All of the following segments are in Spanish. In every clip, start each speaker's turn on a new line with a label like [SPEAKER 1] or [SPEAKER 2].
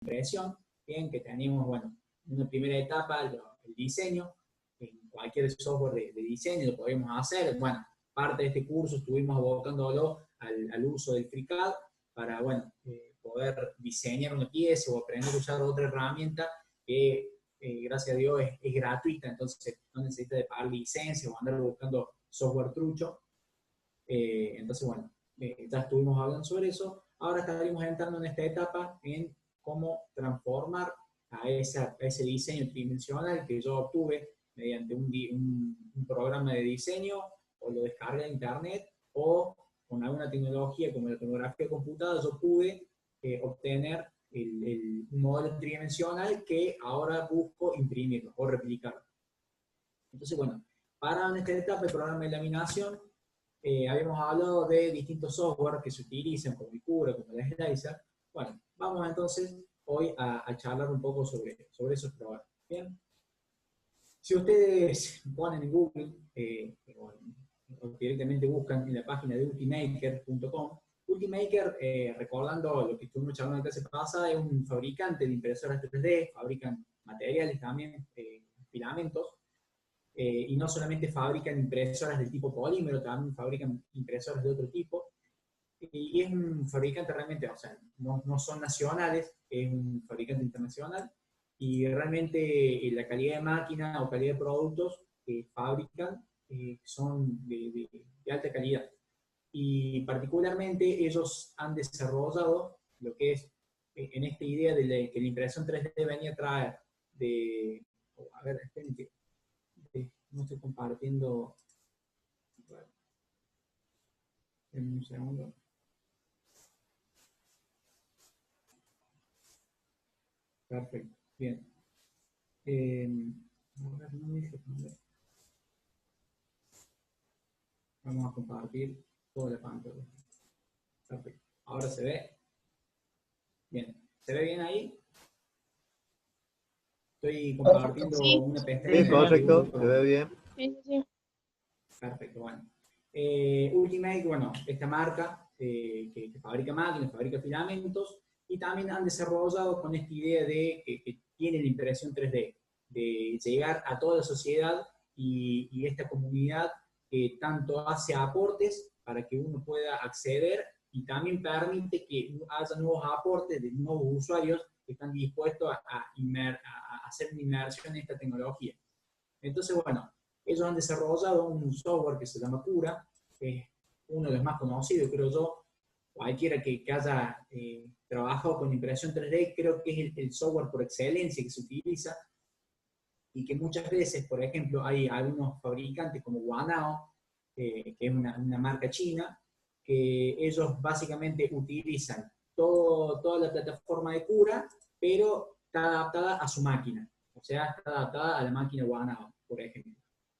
[SPEAKER 1] impresión, bien, que teníamos, bueno, una primera etapa, el diseño, en cualquier software de diseño lo podíamos hacer. Bueno, parte de este curso estuvimos abocándolo al uso del FreeCAD para, bueno, poder diseñar una pieza o aprender a usar otra herramienta que, gracias a Dios, es gratuita, entonces no necesita de pagar licencia o andar buscando software trucho. Entonces, bueno, ya estuvimos hablando sobre eso. Ahora estaríamos entrando en esta etapa en cómo transformar a ese diseño tridimensional que yo obtuve mediante un programa de diseño, o lo descargué de internet, o con alguna tecnología como la tomografía computada, yo pude obtener un modelo tridimensional que ahora busco imprimirlo o replicarlo. Entonces, bueno, para esta etapa del programa de laminación, habíamos hablado de distintos software que se utilizan, como el Cura, como el Slicer. Bueno, vamos entonces hoy a charlar un poco sobre esos programas. Bien. Si ustedes ponen en Google, o directamente buscan en la página de ultimaker.com, Ultimaker, recordando lo que estuvimos charlando en la clase pasada, es un fabricante de impresoras 3D, fabrican materiales también, filamentos, y no solamente fabrican impresoras del tipo polímero, también fabrican impresoras de otro tipo, y es un fabricante realmente, o sea, no son nacionales, es un fabricante internacional, y realmente la calidad de máquina o calidad de productos que fabrican son de alta calidad. Y particularmente ellos han desarrollado lo que es, en esta idea de que la impresión 3D venía a traer de, a ver, esperen que no estoy compartiendo, bueno, en un segundo. Perfecto, bien. Vamos a compartir toda la pantalla. Perfecto. Ahora se ve. Bien. ¿Se ve bien ahí? Estoy compartiendo una pestaña.
[SPEAKER 2] Sí, correcto, se ve bien.
[SPEAKER 3] Sí.
[SPEAKER 1] Perfecto, bueno. Ultimate, bueno, esta marca que fabrica máquinas, fabrica filamentos, y también han desarrollado con esta idea de que tiene la impresión 3D, de llegar a toda la sociedad y esta comunidad que tanto hace aportes para que uno pueda acceder, y también permite que haya nuevos aportes de nuevos usuarios que están dispuestos a hacer una inmersión en esta tecnología. Entonces, bueno, ellos han desarrollado un software que se llama Cura, que es uno de los más conocidos, creo yo. Cualquiera que haya trabajado con impresión 3D, creo que es el software por excelencia que se utiliza, y que muchas veces, por ejemplo, hay algunos fabricantes como Wanao, que es una marca china, que ellos básicamente utilizan toda la plataforma de Cura, pero está adaptada a su máquina. O sea, está adaptada a la máquina Wanao, por ejemplo.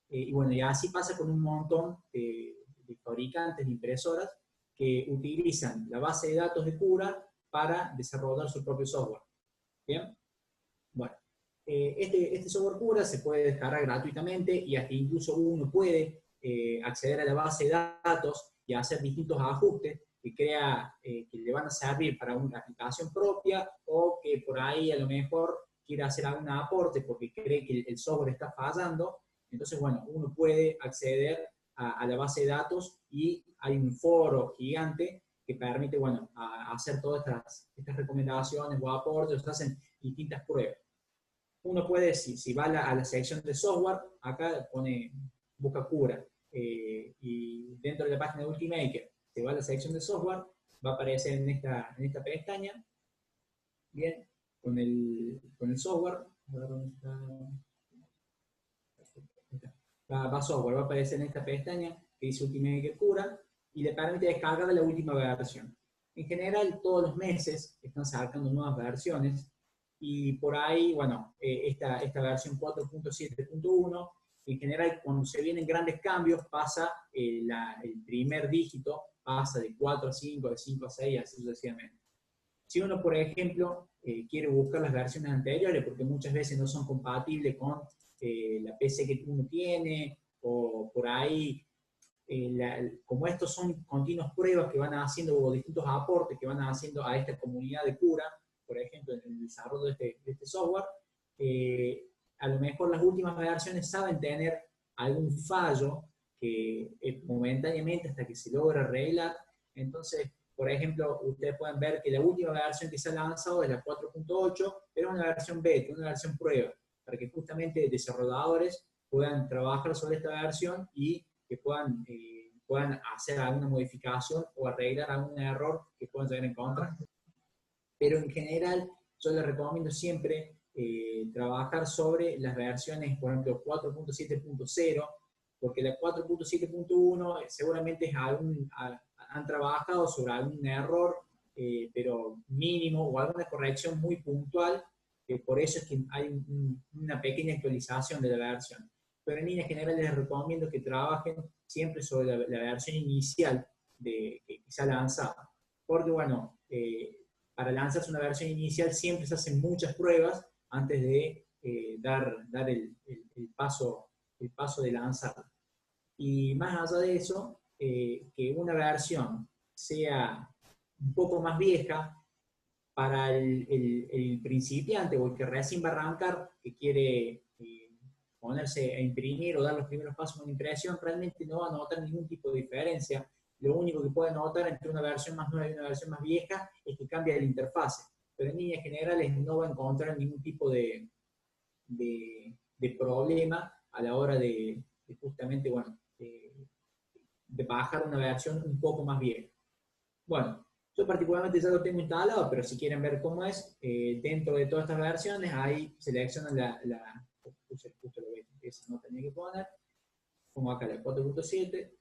[SPEAKER 1] Y bueno, y así pasa con un montón de fabricantes de impresoras que utilizan la base de datos de Cura para desarrollar su propio software. ¿Bien? Bueno, este software Cura se puede descargar gratuitamente, y hasta incluso uno puede acceder a la base de datos y hacer distintos ajustes que le van a servir para una aplicación propia, o que por ahí a lo mejor quiere hacer algún aporte porque cree que el software está fallando. Entonces, bueno, uno puede acceder a la base de datos, y hay un foro gigante que permite, bueno, hacer todas estas recomendaciones o aportes, se hacen distintas pruebas. Uno puede, si va a la sección de software, acá busca Cura, y dentro de la página de Ultimaker, se va a la sección de software, va a aparecer en esta pestaña, bien, con el software. A ver dónde está. Va software, va a aparecer en esta pestaña que dice Ultimaker Cura, y le permite descargar de la última versión. En general, todos los meses están sacando nuevas versiones, y por ahí, bueno, esta versión 4.7.1, en general, cuando se vienen grandes cambios, pasa el primer dígito, pasa de 4 a 5, de 5 a 6, así sucesivamente. Si uno, por ejemplo, quiere buscar las versiones anteriores, porque muchas veces no son compatibles con la PC que uno tiene, o por ahí, como estos son continuas pruebas que van haciendo, o distintos aportes que van haciendo a esta comunidad de Cura, por ejemplo, en el desarrollo de este software, a lo mejor las últimas versiones saben tener algún fallo que momentáneamente hasta que se logra arreglar. Entonces, por ejemplo, ustedes pueden ver que la última versión que se ha lanzado es la 4.8, pero es una versión beta, una versión prueba, para que justamente desarrolladores puedan trabajar sobre esta versión y que puedan hacer alguna modificación o arreglar algún error que puedan llegar a encontrar. Pero en general, yo les recomiendo siempre trabajar sobre las versiones, por ejemplo, 4.7.0, porque la 4.7.1 seguramente han trabajado sobre algún error, pero mínimo, o alguna corrección muy puntual, por eso es que hay una pequeña actualización de la versión. Pero en líneas generales les recomiendo que trabajen siempre sobre la versión inicial que se ha lanzado. Porque, bueno, para lanzarse una versión inicial siempre se hacen muchas pruebas antes de dar el paso de lanzarla. Y más allá de eso, que una versión sea un poco más vieja para el principiante o el que recién va a arrancar, que quiere ponerse a imprimir o dar los primeros pasos en una impresión, realmente no va a notar ningún tipo de diferencia. Lo único que puede notar entre una versión más nueva y una versión más vieja es que cambia la interfase, pero en líneas generales no va a encontrar ningún tipo de problema a la hora de justamente, bueno, de bajar una versión un poco más vieja. Bueno, yo particularmente ya lo tengo instalado, pero si quieren ver cómo es, dentro de todas estas versiones, ahí seleccionan justo lo ven, esa no tenía que poner, pongo acá la 4.7,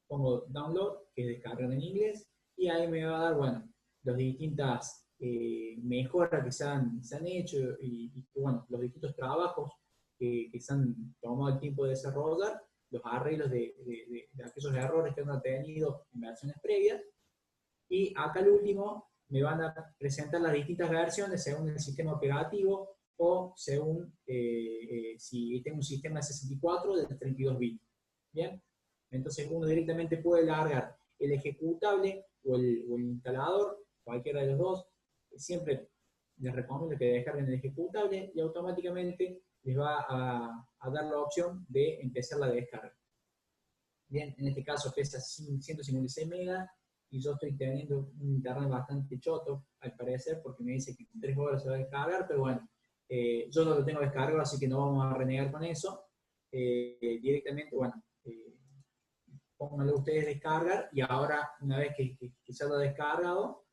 [SPEAKER 1] pongo download, que es descargar en inglés, y ahí me va a dar, bueno, las distintas mejoras que se han hecho y, bueno, los distintos trabajos que se han tomado el tiempo de desarrollar, los arreglos de aquellos errores que han tenido en versiones previas. Y acá al último me van a presentar las distintas versiones según el sistema operativo o según si tengo un sistema de 64 de 32 bits. ¿Bien? Entonces uno directamente puede largar el ejecutable o el instalador, cualquiera de los dos. Siempre les recomiendo que descarguen el ejecutable y automáticamente les va a dar la opción de empezar la descarga. Bien, en este caso pesa 156 megas y yo estoy teniendo un internet bastante choto, al parecer, porque me dice que en 3 horas se va a descargar, pero bueno, yo no lo tengo descargado, así que no vamos a renegar con eso. Directamente, bueno, pónganlo ustedes descargar y ahora, una vez que ya lo ha descargado,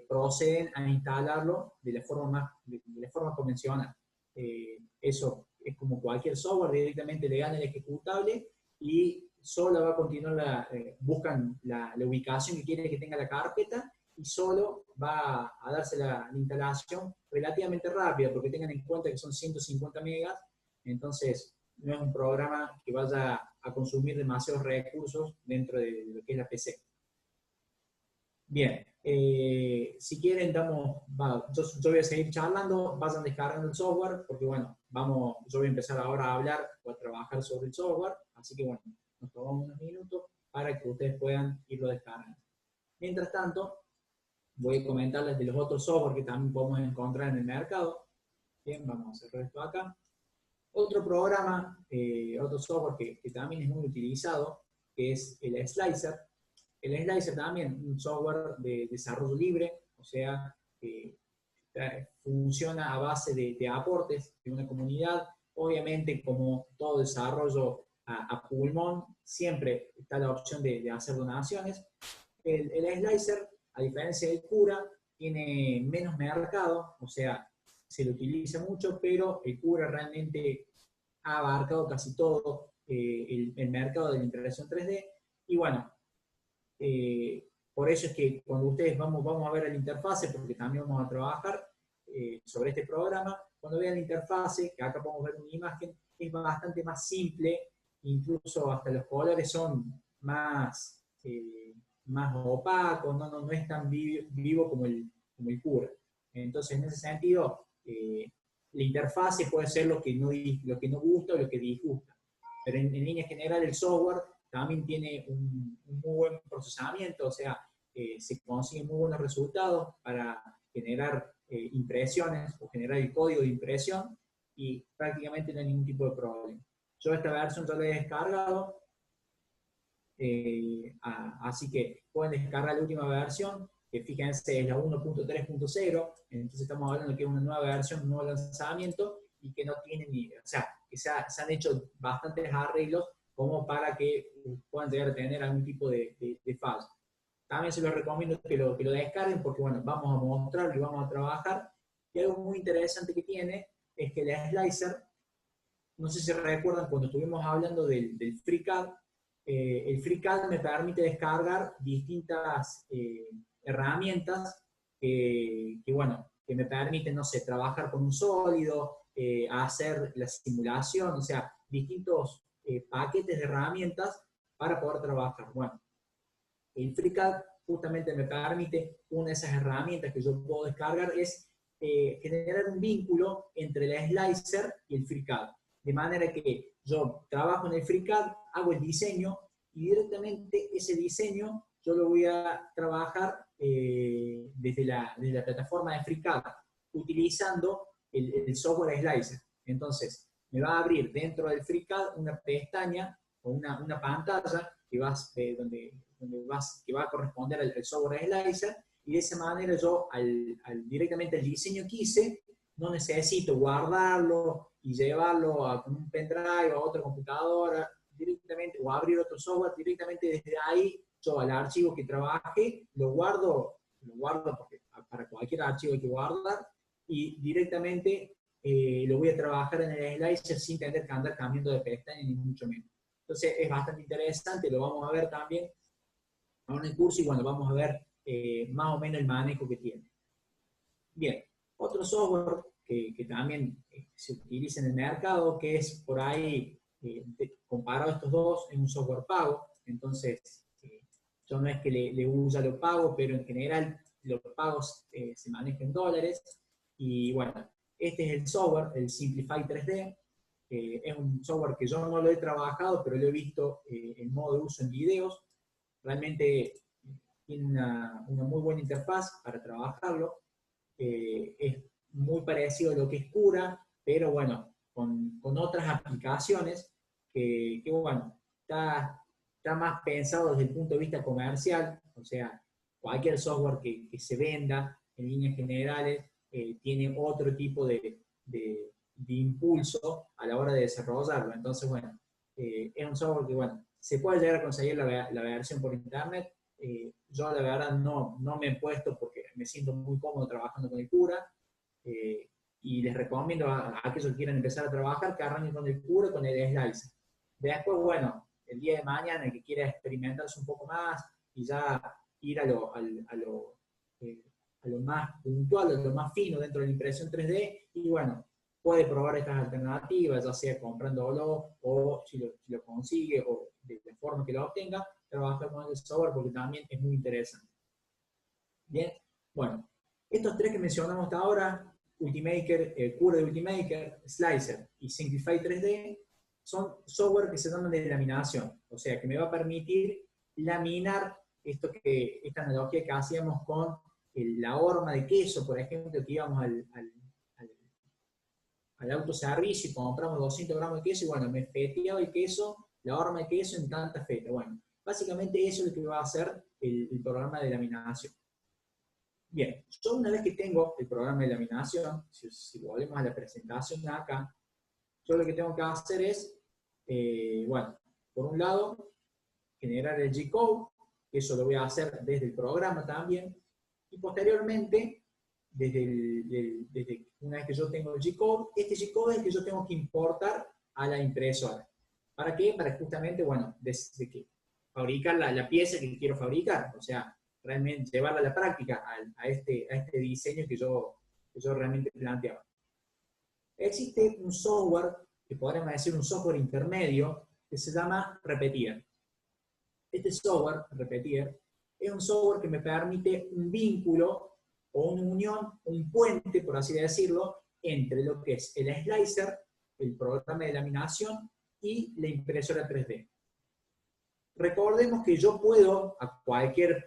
[SPEAKER 1] proceden a instalarlo de la forma convencional. Eso es como cualquier software, directamente le gana el ejecutable y solo va a continuar, buscan la ubicación que quiere que tenga la carpeta y solo va a darse la instalación relativamente rápida, porque tengan en cuenta que son 150 megas, entonces no es un programa que vaya a consumir demasiados recursos dentro de lo que es la PC. Bien, si quieren, yo voy a seguir charlando, vayan descargando el software, porque bueno, yo voy a empezar ahora a hablar o a trabajar sobre el software, así que bueno, nos tomamos unos minutos para que ustedes puedan irlo descargando. Mientras tanto, voy a comentarles de los otros software que también podemos encontrar en el mercado. Bien, vamos a cerrar esto acá. Otro programa, otro software que también es muy utilizado, que es el Slicer. El Slicer también, un software de desarrollo libre, o sea, funciona a base de aportes de una comunidad. Obviamente, como todo desarrollo a pulmón, siempre está la opción de hacer donaciones. El Slicer, a diferencia del Cura, tiene menos mercado, o sea, se lo utiliza mucho, pero el Cura realmente ha abarcado casi todo el mercado de la integración 3D. Y bueno, por eso es que cuando ustedes vamos a ver la interfase, porque también vamos a trabajar sobre este programa, cuando vean la interfase, que acá podemos ver una imagen, es bastante más simple, incluso hasta los colores son más opacos, no es tan vivo como el Cura. Entonces, en ese sentido, la interfase puede ser lo que no gusta o lo que disgusta. Pero en línea general el software también tiene un muy buen procesamiento, o sea, se consiguen muy buenos resultados para generar impresiones o generar el código de impresión y prácticamente no hay ningún tipo de problema. Yo esta versión ya la he descargado, así que pueden descargar la última versión, que fíjense es la 1.3.0, entonces estamos hablando de que es una nueva versión, un nuevo lanzamiento, y que no tiene ni, o sea, que se han hecho bastantes arreglos como para que puedan llegar a tener algún tipo de fallo. También se los recomiendo que lo descarguen porque, bueno, vamos a mostrarlo y vamos a trabajar. Y algo muy interesante que tiene es que el slicer, no sé si recuerdan cuando estuvimos hablando del FreeCAD, el FreeCAD me permite descargar distintas herramientas bueno, que me permiten, no sé, trabajar con un sólido, hacer la simulación, o sea, distintos paquetes de herramientas para poder trabajar. Bueno, el FreeCAD justamente me permite, una de esas herramientas que yo puedo descargar es generar un vínculo entre el slicer y el FreeCAD. De manera que yo trabajo en el FreeCAD, hago el diseño y directamente ese diseño yo lo voy a trabajar desde la plataforma de FreeCAD, utilizando el software Slicer. Entonces, me va a abrir dentro del FreeCAD una pestaña o una pantalla que va a corresponder al software Slicer, y de esa manera yo, directamente al diseño que hice, no necesito guardarlo y llevarlo con un pendrive a otra computadora directamente, o abrir otro software directamente desde ahí. Yo al archivo que trabaje lo guardo porque para cualquier archivo hay que guardar, y directamente lo voy a trabajar en el slicer sin tener que andar cambiando de pestaña ni mucho menos. Entonces es bastante interesante, lo vamos a ver también en el curso, y bueno, vamos a ver más o menos el manejo que tiene. Bien, otro software que también se utiliza en el mercado, que es por ahí, comparado a estos dos, es un software pago. Entonces, yo no es que le usa lo pago, pero en general los pagos se manejan en dólares. Y bueno, este es el software, el Simplify 3D. Es un software que yo no lo he trabajado, pero lo he visto en modo de uso en videos. Realmente tiene una muy buena interfaz para trabajarlo. Es muy parecido a lo que es Cura, pero bueno, con otras aplicaciones que bueno, está más pensado desde el punto de vista comercial. O sea, cualquier software que se venda en líneas generales tiene otro tipo de impulso a la hora de desarrollarlo. Entonces, bueno, es un software que, bueno, se puede llegar a conseguir la versión por internet. Yo la verdad no me he puesto porque me siento muy cómodo trabajando con el Cura, y les recomiendo a aquellos que quieran empezar a trabajar que arranquen con el Cura, con el Slicer. Después, bueno, el día de mañana el que quiera experimentarse un poco más y ya ir a lo más puntual, a lo más fino dentro de la impresión 3D, y bueno, puede probar estas alternativas, ya sea comprándolo o si lo consigue o de la forma que lo obtenga, trabajar con el software porque también es muy interesante. Bien, bueno, estos tres que mencionamos hasta ahora, Ultimaker, Cura de Ultimaker, Slicer y Simplify 3D, son software que se llaman de laminación, o sea, que me va a permitir laminar esta analogía que hacíamos con la horma de queso, por ejemplo, que íbamos al autoservicio y compramos 200 gramos de queso, y bueno, me feteaba el queso, la horma de queso en tanta feta. Bueno, básicamente eso es lo que va a hacer el programa de laminación. Bien, yo una vez que tengo el programa de laminación, si volvemos a la presentación de acá, yo lo que tengo que hacer es, bueno, por un lado, generar el G-Code, que eso lo voy a hacer desde el programa también, y posteriormente, desde una vez que yo tengo el G-Code, este G-Code es el que yo tengo que importar a la impresora. ¿Para qué? Para justamente, bueno, desde que fabricar la pieza que quiero fabricar, o sea, realmente llevarla a la práctica a este diseño que yo realmente planteaba. Existe un software, que podríamos decir un software intermedio, que se llama Repetier. Este software, Repetier, es un software que me permite un vínculo o una unión, un puente, por así decirlo, entre lo que es el slicer, el programa de laminación, y la impresora 3D. Recordemos que yo puedo a cualquier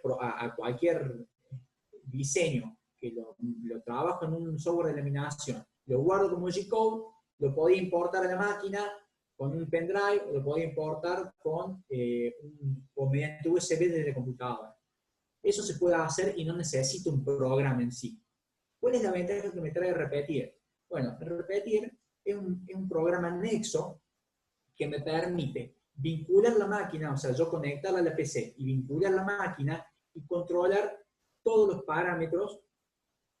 [SPEAKER 1] diseño lo trabajo en un software de laminación, lo guardo como G-Code, lo podía importar a la máquina con un pendrive, o lo podía importar con, o mediante USB desde la computadora. Eso se puede hacer y no necesito un programa en sí. ¿Cuál es la ventaja que me trae Repetir? Bueno, Repetir es un programa anexo que me permite vincular la máquina, o sea, yo conectarla a la PC y vincular la máquina y controlar todos los parámetros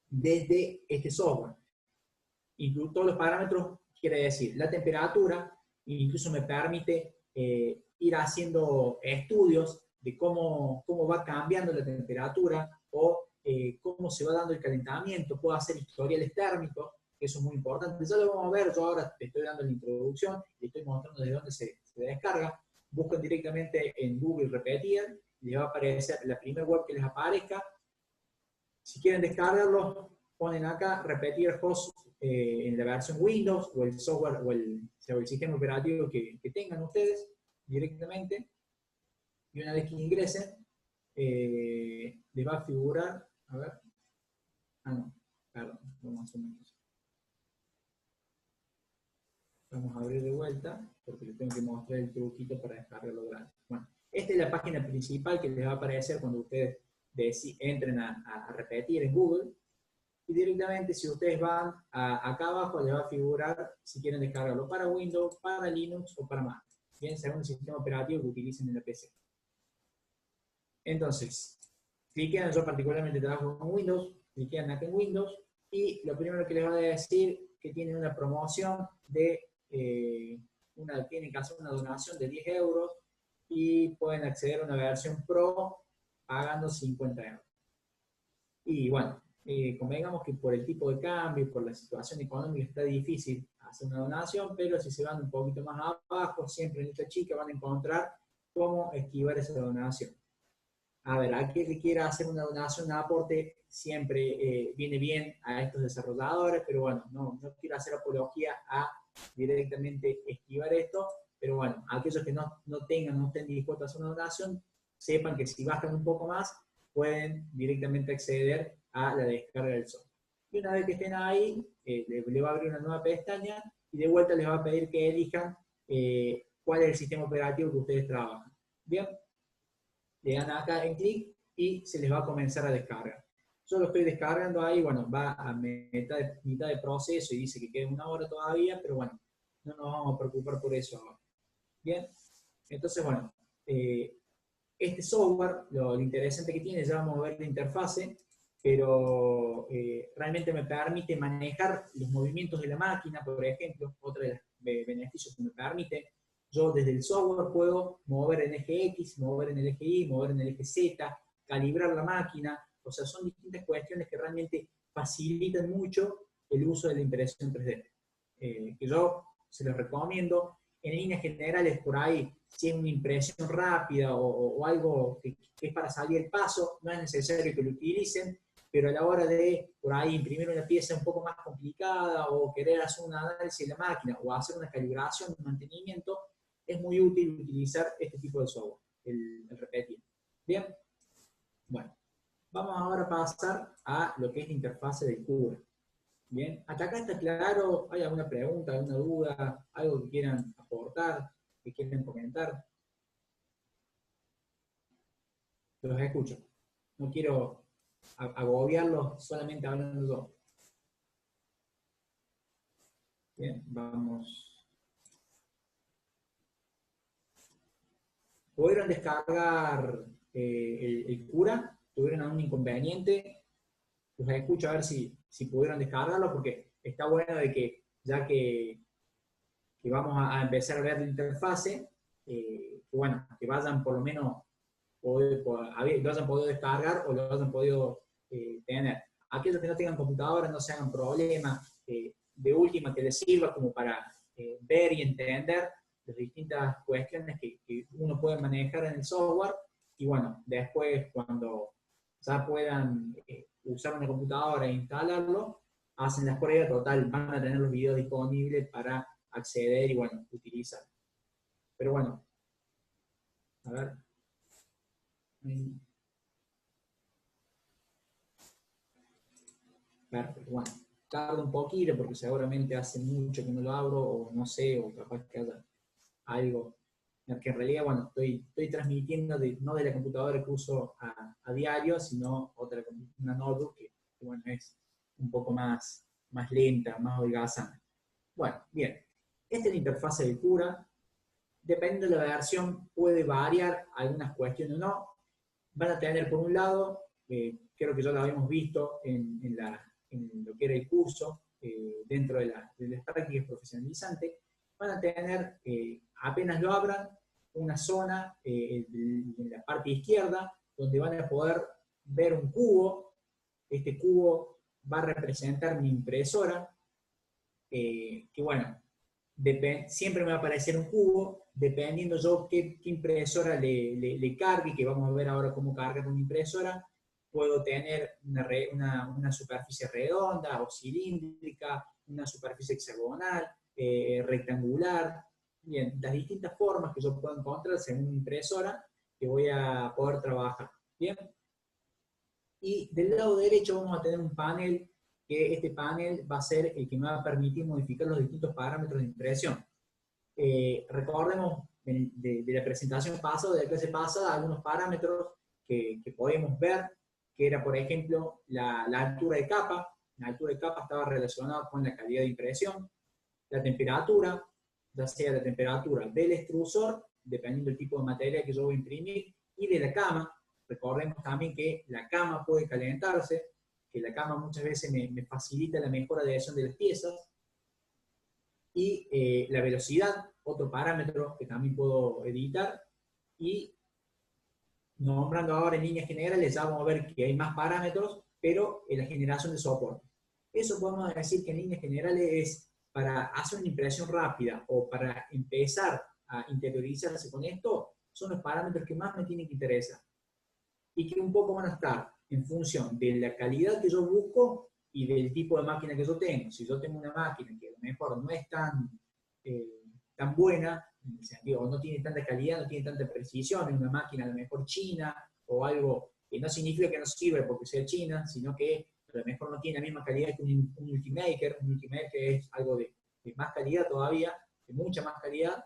[SPEAKER 1] desde este software. Incluso todos los parámetros quiere decir la temperatura, incluso me permite ir haciendo estudios de cómo va cambiando la temperatura o cómo se va dando el calentamiento. Puedo hacer historiales térmicos, que eso es muy importante. Ya lo vamos a ver, yo ahora te estoy dando la introducción y estoy mostrando desde dónde se descarga. Buscan directamente en Google Repetir, les va a aparecer la primera web que les aparezca. Si quieren descargarlo, ponen acá Repetir Host en la versión Windows o el software o el sistema operativo que tengan ustedes directamente. Y una vez que ingresen, les va a figurar, a ver, no, perdón, vamos a abrir de vuelta, porque les tengo que mostrar el truquito para descargarlo gratis. Bueno, esta es la página principal que les va a aparecer cuando ustedes entren a Repetir en Google. Y directamente, si ustedes van acá abajo, les va a figurar si quieren descargarlo para Windows, para Linux o para Mac. Bien, según el sistema operativo que utilicen en la PC. Entonces, cliquen, yo particularmente trabajo con Windows, cliquen acá en Windows, y lo primero que les va a decir que tienen una promoción de, tienen que hacer una donación de 10 euros y pueden acceder a una versión Pro pagando 50 euros. Y bueno, convengamos que por el tipo de cambio, por la situación económica está difícil hacer una donación, pero si se van un poquito más abajo, siempre en esta chica van a encontrar cómo esquivar esa donación. A ver, aquel que quiera hacer una donación, un aporte, siempre viene bien a estos desarrolladores, pero bueno, no quiero hacer apología a directamente esquivar esto, pero bueno, aquellos que no estén dispuestos a hacer una donación, sepan que si bajan un poco más, pueden directamente acceder a la descarga del software. Y una vez que estén ahí, le va a abrir una nueva pestaña y de vuelta les va a pedir que elijan cuál es el sistema operativo que ustedes trabajan. Bien, le dan acá en clic y se les va a comenzar a descargar. Yo lo estoy descargando ahí, bueno, va a mitad de proceso y dice que queda 1 hora todavía, pero bueno, no nos vamos a preocupar por eso ahora. Bien, entonces bueno, este software, lo interesante que tiene, ya vamos a ver la interfase, pero realmente me permite manejar los movimientos de la máquina, por ejemplo, otro de los beneficios que me permite. Yo desde el software puedo mover en eje X, mover en el eje Y, mover en el eje Z, calibrar la máquina, o sea, son distintas cuestiones que realmente facilitan mucho el uso de la impresión 3D. Que yo se los recomiendo. En líneas generales, por ahí, si es una impresión rápida o algo que es para salir el paso, no es necesario que lo utilicen, pero a la hora de, por ahí, imprimir una pieza un poco más complicada o querer hacer un análisis de la máquina o hacer una calibración, un mantenimiento, es muy útil utilizar este tipo de software, el Repetir. Bien, bueno, vamos ahora a pasar a lo que es la interfase del Cura. Bien, hasta acá está claro. ¿Hay alguna pregunta, alguna duda, algo que quieran aportar, que quieran comentar? Los escucho. No quiero agobiarlos solamente hablando yo. Bien, vamos. ¿Pudieron descargar el Cura? ¿Tuvieron algún inconveniente? Los escucho a ver si pudieron descargarlo, porque está bueno de que, ya que vamos a empezar a ver la interfase, que bueno, que vayan por lo menos, lo hayan podido descargar o lo hayan podido tener. Aquellos que no tengan computadora no se hagan problema, de última que les sirva como para ver y entender las distintas cuestiones que uno puede manejar en el software, y bueno, después cuando ya puedan usar una computadora e instalarlo, hacen las pruebas, total, van a tener los videos disponibles para acceder y bueno, utilizar. Pero bueno, a ver. Perfecto. Bueno, tarda un poquito porque seguramente hace mucho que no lo abro, o no sé, o capaz que haya algo. Que en realidad, bueno, estoy transmitiendo no de la computadora que uso a diario, sino una notebook que, bueno, es un poco más lenta, más holgazana. Bueno, bien. Esta es la interfaz de cura. Dependiendo de la versión, puede variar algunas cuestiones o no. Van a tener, por un lado, creo que ya lo habíamos visto en lo que era el curso, dentro de las prácticas profesionalizantes, van a tener, apenas lo abran, una zona en la parte izquierda donde van a poder ver un cubo. Este cubo va a representar mi impresora, que bueno, siempre me va a aparecer un cubo, dependiendo yo qué impresora le cargue, que vamos a ver ahora cómo cargar una impresora. Puedo tener una superficie redonda o cilíndrica, una superficie hexagonal, rectangular. Bien, las distintas formas que yo puedo encontrar según mi impresora que voy a poder trabajar. Bien. Y del lado derecho vamos a tener un panel, que este panel va a ser el que me va a permitir modificar los distintos parámetros de impresión. Recordemos de la presentación pasada, de la clase pasada, algunos parámetros que podemos ver, que era, por ejemplo, la altura de capa. La altura de capa estaba relacionada con la calidad de impresión. La temperatura, ya sea la temperatura del extrusor, dependiendo del tipo de material que yo voy a imprimir, y de la cama. Recordemos también que la cama puede calentarse, que la cama muchas veces me facilita la mejor adhesión de las piezas. Y la velocidad, otro parámetro que también puedo editar. Y nombrando ahora en líneas generales, ya vamos a ver que hay más parámetros, pero en la generación de soporte. Eso podemos decir que en líneas generales es para hacer una impresión rápida o para empezar a interiorizarse con esto, son los parámetros que más me tienen que interesar. Y que un poco van a estar en función de la calidad que yo busco y del tipo de máquina que yo tengo. Si yo tengo una máquina que a lo mejor no es tan buena, en el sentido, no tiene tanta calidad, no tiene tanta precisión, es una máquina a lo mejor china o algo que no significa que no sirve porque sea china, sino que a lo mejor no tiene la misma calidad que un Ultimaker. Un Ultimaker es algo de más calidad todavía, de mucha más calidad.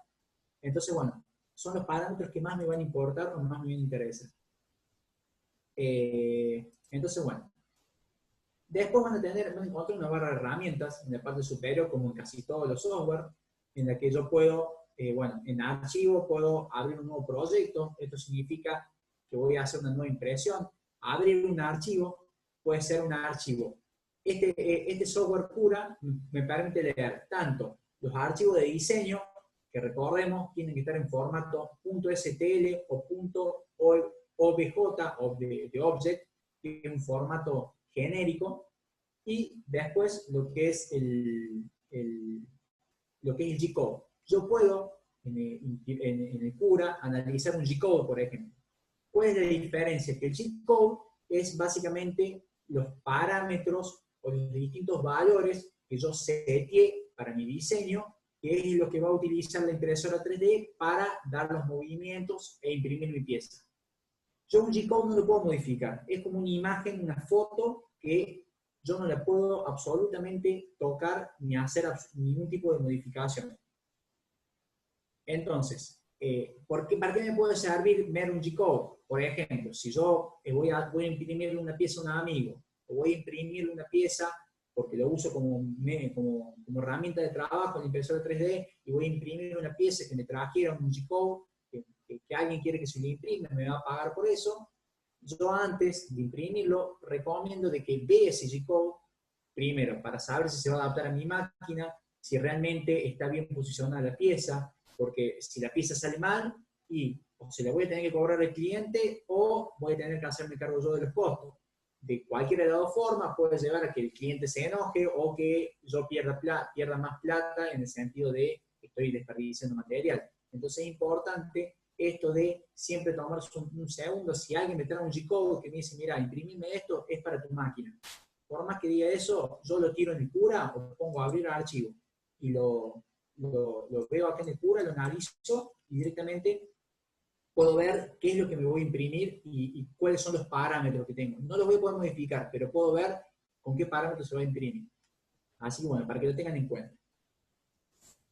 [SPEAKER 1] Entonces, bueno, son los parámetros que más me van a importar o más me van a interesar. Entonces, bueno, después van a encontrar una barra de herramientas en la parte superior, como en casi todos los software, en la que yo puedo, bueno, en archivo puedo abrir un nuevo proyecto. Esto significa que voy a hacer una nueva impresión. Abrir un archivo puede ser un archivo. Este software Cura me permite leer tanto los archivos de diseño, que recordemos, tienen que estar en formato .stl o .obj, o de object, que es un formato genérico, y después lo que es el G-code. Yo puedo, en el Cura, analizar un G-code, por ejemplo. ¿Cuál es la diferencia? Que el G-code es básicamente los parámetros o los distintos valores que yo seteé para mi diseño, que es lo que va a utilizar la impresora 3D para dar los movimientos e imprimir mi pieza. Yo un G-code no lo puedo modificar. Es como una imagen, una foto que yo no la puedo absolutamente tocar ni hacer ningún tipo de modificación. Entonces, ¿para qué me puede servir ver un G-code? Por ejemplo, si yo voy a imprimirle una pieza a un amigo, o voy a imprimirle una pieza porque lo uso como herramienta de trabajo en la impresora 3D, y voy a imprimir una pieza que me trajeron un G-code, que alguien quiere que se lo imprima, me va a pagar por eso. Yo antes de imprimirlo recomiendo de que vea ese G-code primero para saber si se va a adaptar a mi máquina, si realmente está bien posicionada la pieza, porque si la pieza sale mal, o se la voy a tener que cobrar al cliente o voy a tener que hacerme cargo yo de los costos. De cualquier de las dos formas puede llevar a que el cliente se enoje o que yo pierda más plata, en el sentido de que estoy desperdiciando material. Entonces es importante esto de siempre tomarse un segundo. Si alguien me trae un G-code que me dice, mira, imprimime esto, es para tu máquina. Por más que diga eso, yo lo tiro en el Cura o pongo a abrir el archivo y lo veo acá en el Cura, lo analizo y directamente puedo ver qué es lo que me voy a imprimir y cuáles son los parámetros que tengo. No los voy a poder modificar, pero puedo ver con qué parámetros se va a imprimir. Así que bueno, para que lo tengan en cuenta.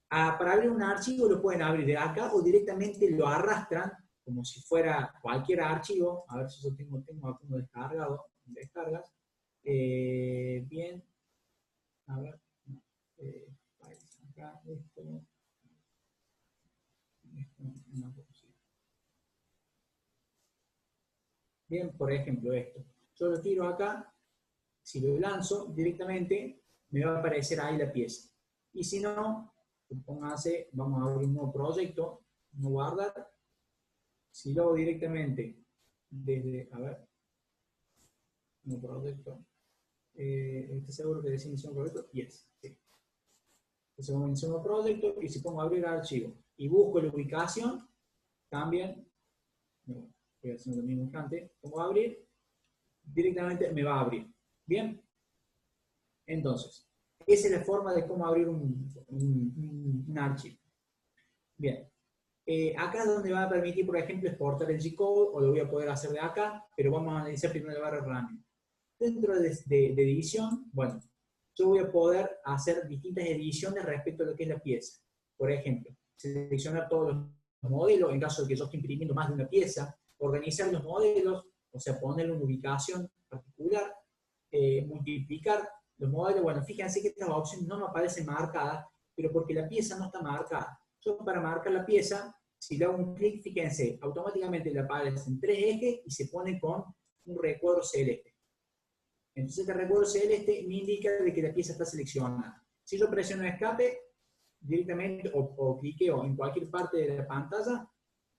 [SPEAKER 1] Para abrir un archivo lo pueden abrir de acá o directamente lo arrastran como si fuera cualquier archivo. A ver si yo tengo acá uno descargado, descargas. Bien, a ver, acá, esto no es posible. Bien, por ejemplo esto. Yo lo tiro acá, si lo lanzo directamente, me va a aparecer ahí la pieza. Y si no, póngase, vamos a abrir un nuevo proyecto, no guardar. Si lo hago directamente desde, a ver, un proyecto, ¿está seguro que decía iniciar un proyecto? Yes, sí. Entonces vamos a iniciar un proyecto y si pongo abrir archivo y busco la ubicación, también, voy a hacer lo mismo instante, pongo abrir, directamente me va a abrir. Bien, entonces, esa es la forma de cómo abrir un archivo. Bien, acá es donde va a permitir, por ejemplo, exportar el G-Code, o lo voy a poder hacer de acá, pero vamos a analizar primero la barra de herramientas. Dentro de edición, bueno, yo voy a poder hacer distintas ediciones respecto a lo que es la pieza. Por ejemplo, seleccionar todos los modelos, en caso de que yo esté imprimiendo más de una pieza, organizar los modelos, o sea, ponerle una ubicación particular, multiplicar los modelos. Bueno, fíjense que estas opciones no me aparecen marcadas, pero porque la pieza no está marcada. Yo para marcar la pieza, si le hago un clic, fíjense, automáticamente le aparecen 3 ejes y se pone con un recuadro celeste. Entonces este recuadro celeste me indica de que la pieza está seleccionada. Si yo presiono escape, directamente o cliqueo en cualquier parte de la pantalla,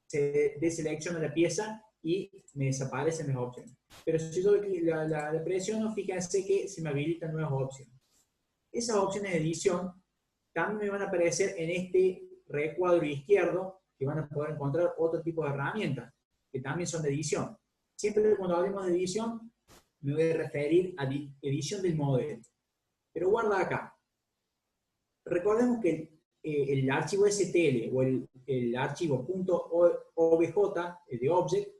[SPEAKER 1] se deselecciona la pieza y me desaparecen las opciones. Pero si yo la presiono, fíjense que se me habilitan nuevas opciones. Esas opciones de edición también me van a aparecer en este recuadro izquierdo, que van a poder encontrar otro tipo de herramientas, que también son de edición. Siempre cuando hablemos de edición, me voy a referir a edición del modelo. Pero guarda acá. Recordemos que el archivo STL o el archivo .obj de object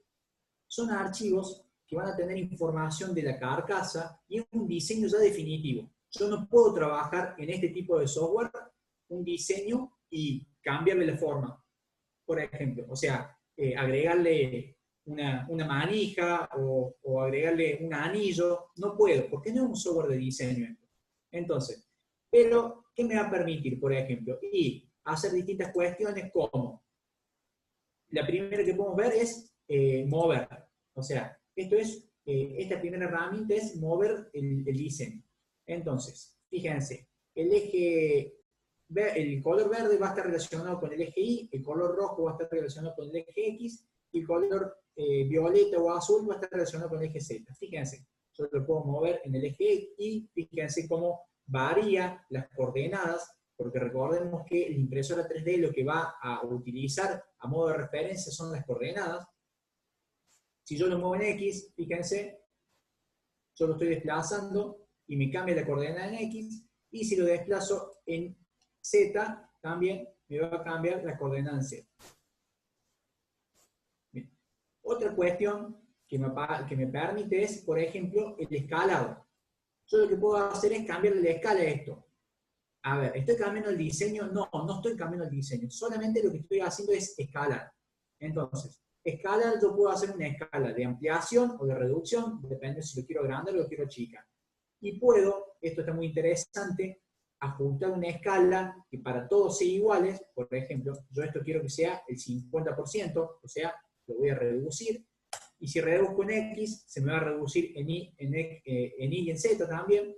[SPEAKER 1] son archivos que van a tener información de la carcasa y es un diseño ya definitivo. Yo no puedo trabajar en este tipo de software un diseño y cambiarle la forma. Por ejemplo, o sea, agregarle una manija o agregarle un anillo, no puedo, porque no es un software de diseño. Entonces, pero, ¿qué me va a permitir, por ejemplo? Y hacer distintas cuestiones como, la primera que podemos ver es mover. O sea, esta primera herramienta es mover el diseño. Entonces, fíjense, el color verde va a estar relacionado con el eje Y, el color rojo va a estar relacionado con el eje X, y el color violeta o azul va a estar relacionado con el eje Z. Fíjense, yo lo puedo mover en el eje Y, fíjense cómo varía las coordenadas, porque recordemos que la impresora 3D lo que va a utilizar a modo de referencia son las coordenadas. Si yo lo muevo en X, fíjense, yo lo estoy desplazando y me cambia la coordenada en X, y si lo desplazo en Z, también me va a cambiar la coordenada en Z. Bien. Otra cuestión que me permite es, por ejemplo, el escalado. Yo lo que puedo hacer es cambiarle la escala a esto. A ver, ¿estoy cambiando el diseño? No, no estoy cambiando el diseño. Solamente lo que estoy haciendo es escalar. Entonces, escalar, yo puedo hacer una escala de ampliación o de reducción, depende si lo quiero grande o lo quiero chica. Y puedo, esto está muy interesante, ajustar una escala que para todos sean iguales. Por ejemplo, yo esto quiero que sea el 50%, o sea, lo voy a reducir. Y si reduzco en X, se me va a reducir en Y y en Z también.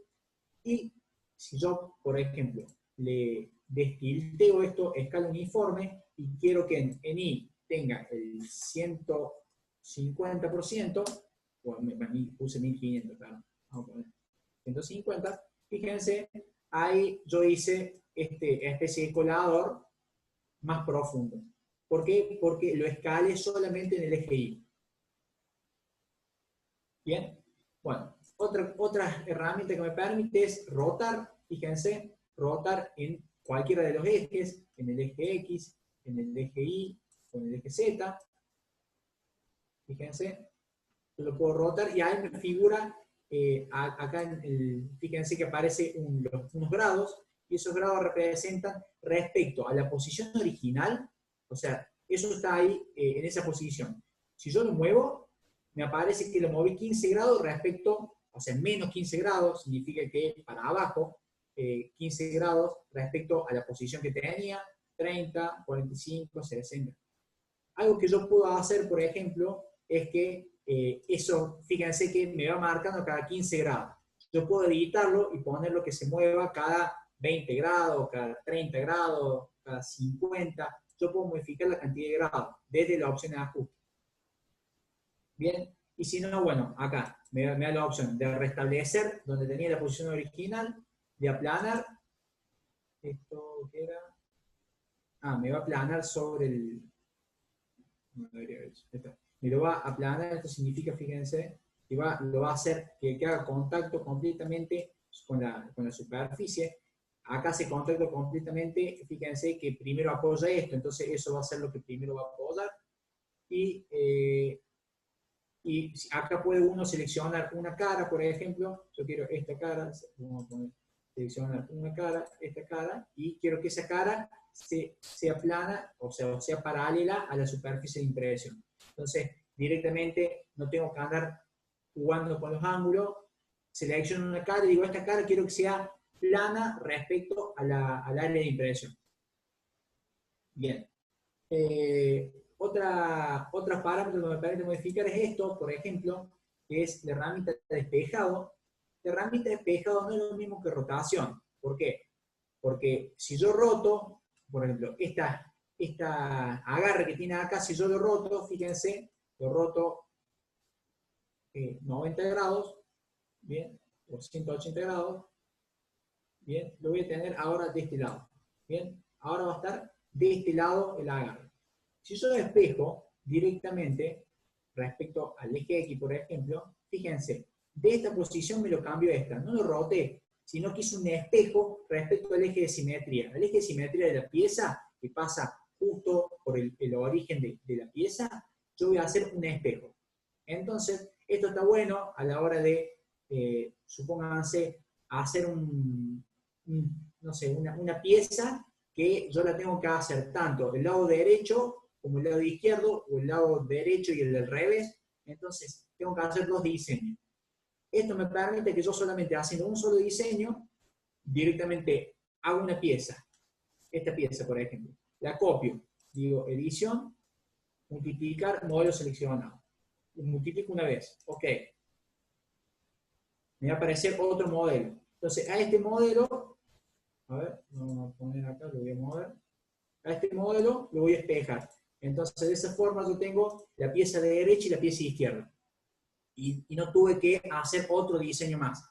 [SPEAKER 1] Y si yo, por ejemplo, le destilteo esto a escala uniforme y quiero que en Y tenga el 150%, o puse 1500, claro, vamos a poner 150, fíjense, ahí yo hice esta especie de colador más profundo. ¿Por qué? Porque lo escalé solamente en el eje Y. Bien, bueno, otra herramienta que me permite es rotar, fíjense, rotar en cualquiera de los ejes, en el eje X, en el eje Y, o en el eje Z. Fíjense, yo lo puedo rotar y ahí me figura acá fíjense que aparece unos grados, y esos grados representan respecto a la posición original, o sea, eso está ahí en esa posición. Si yo lo muevo, me aparece que lo moví 15 grados respecto, o sea, menos 15 grados, significa que para abajo, 15 grados respecto a la posición que tenía, 30, 45, 60. Algo que yo puedo hacer, por ejemplo, es que eso, fíjense que me va marcando cada 15 grados. Yo puedo editarlo y ponerlo que se mueva cada 20 grados, cada 30 grados, cada 50. Yo puedo modificar la cantidad de grados desde la opción de ajuste. Bien, y si no, bueno, acá me da la opción de restablecer donde tenía la posición original, de aplanar. ¿Esto qué era? Me va a aplanar sobre el... No debería haber hecho. Me lo va a aplanar, esto significa, fíjense, que lo va a hacer que haga contacto completamente con la superficie. Acá se contacta completamente, fíjense que primero apoya esto, entonces eso va a ser lo que primero va a apoyar. Y acá puede uno seleccionar una cara, por ejemplo, yo quiero esta cara, vamos a poner, seleccionar una cara, esta cara, y quiero que esa cara sea plana, o sea paralela a la superficie de impresión. Entonces, directamente no tengo que andar jugando con los ángulos, selecciono una cara y digo, esta cara quiero que sea plana respecto al área de impresión. Bien. Otros parámetros que me permite modificar es esto, por ejemplo, que es la herramienta de despejado. La herramienta de despejado no es lo mismo que rotación. ¿Por qué? Porque si yo roto, por ejemplo, esta agarre que tiene acá, si yo lo roto, fíjense, lo roto 90 grados, bien, o 180 grados, bien, lo voy a tener ahora de este lado, bien, ahora va a estar de este lado el agarre. Si yo despejo directamente respecto al eje X, por ejemplo, fíjense, de esta posición me lo cambio a esta, no lo roté, sino que hice un espejo respecto al eje de simetría. El eje de simetría de la pieza, que pasa justo por el origen de la pieza, yo voy a hacer un espejo. Entonces, esto está bueno a la hora de, supónganse, hacer no sé, una pieza que yo la tengo que hacer tanto el lado derecho como el lado izquierdo, o el lado derecho y el del revés. Entonces, tengo que hacer dos diseños. Esto me permite que yo solamente haciendo un solo diseño, directamente hago una pieza. Esta pieza, por ejemplo. La copio. Digo, edición, multiplicar, modelo seleccionado. Multiplico una vez. Ok. Me va a aparecer otro modelo. Entonces, a este modelo, a ver, vamos a poner acá, lo voy a mover. A este modelo lo voy a espejar. Entonces, de esa forma yo tengo la pieza de derecha y la pieza de izquierda. Y no tuve que hacer otro diseño más.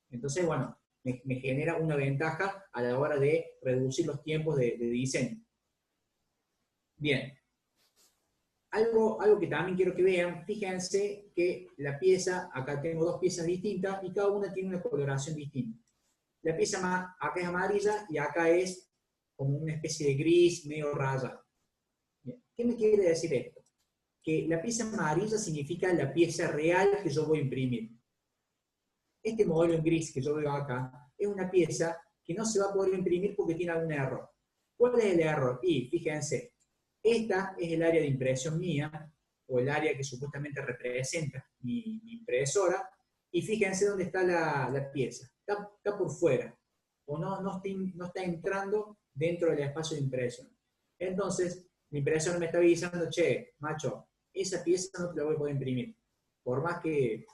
[SPEAKER 1] Entonces, bueno, me genera una ventaja a la hora de reducir los tiempos de diseño. Bien. Algo que también quiero que vean, fíjense que la pieza, acá tengo dos piezas distintas y cada una tiene una coloración distinta. La pieza acá es amarilla y acá es como una especie de gris medio rayado. Bien. ¿Qué me quiere decir esto? Que la pieza amarilla significa la pieza real que yo voy a imprimir. Este modelo en gris que yo veo acá es una pieza que no se va a poder imprimir porque tiene algún error. ¿Cuál es el error? Y fíjense, esta es el área de impresión mía, o el área que supuestamente representa mi impresora, y fíjense dónde está la pieza. Está por fuera, o no está entrando dentro del espacio de impresión. Entonces, la impresora me está avisando, che, macho, esa pieza no te la voy a poder imprimir. Por más que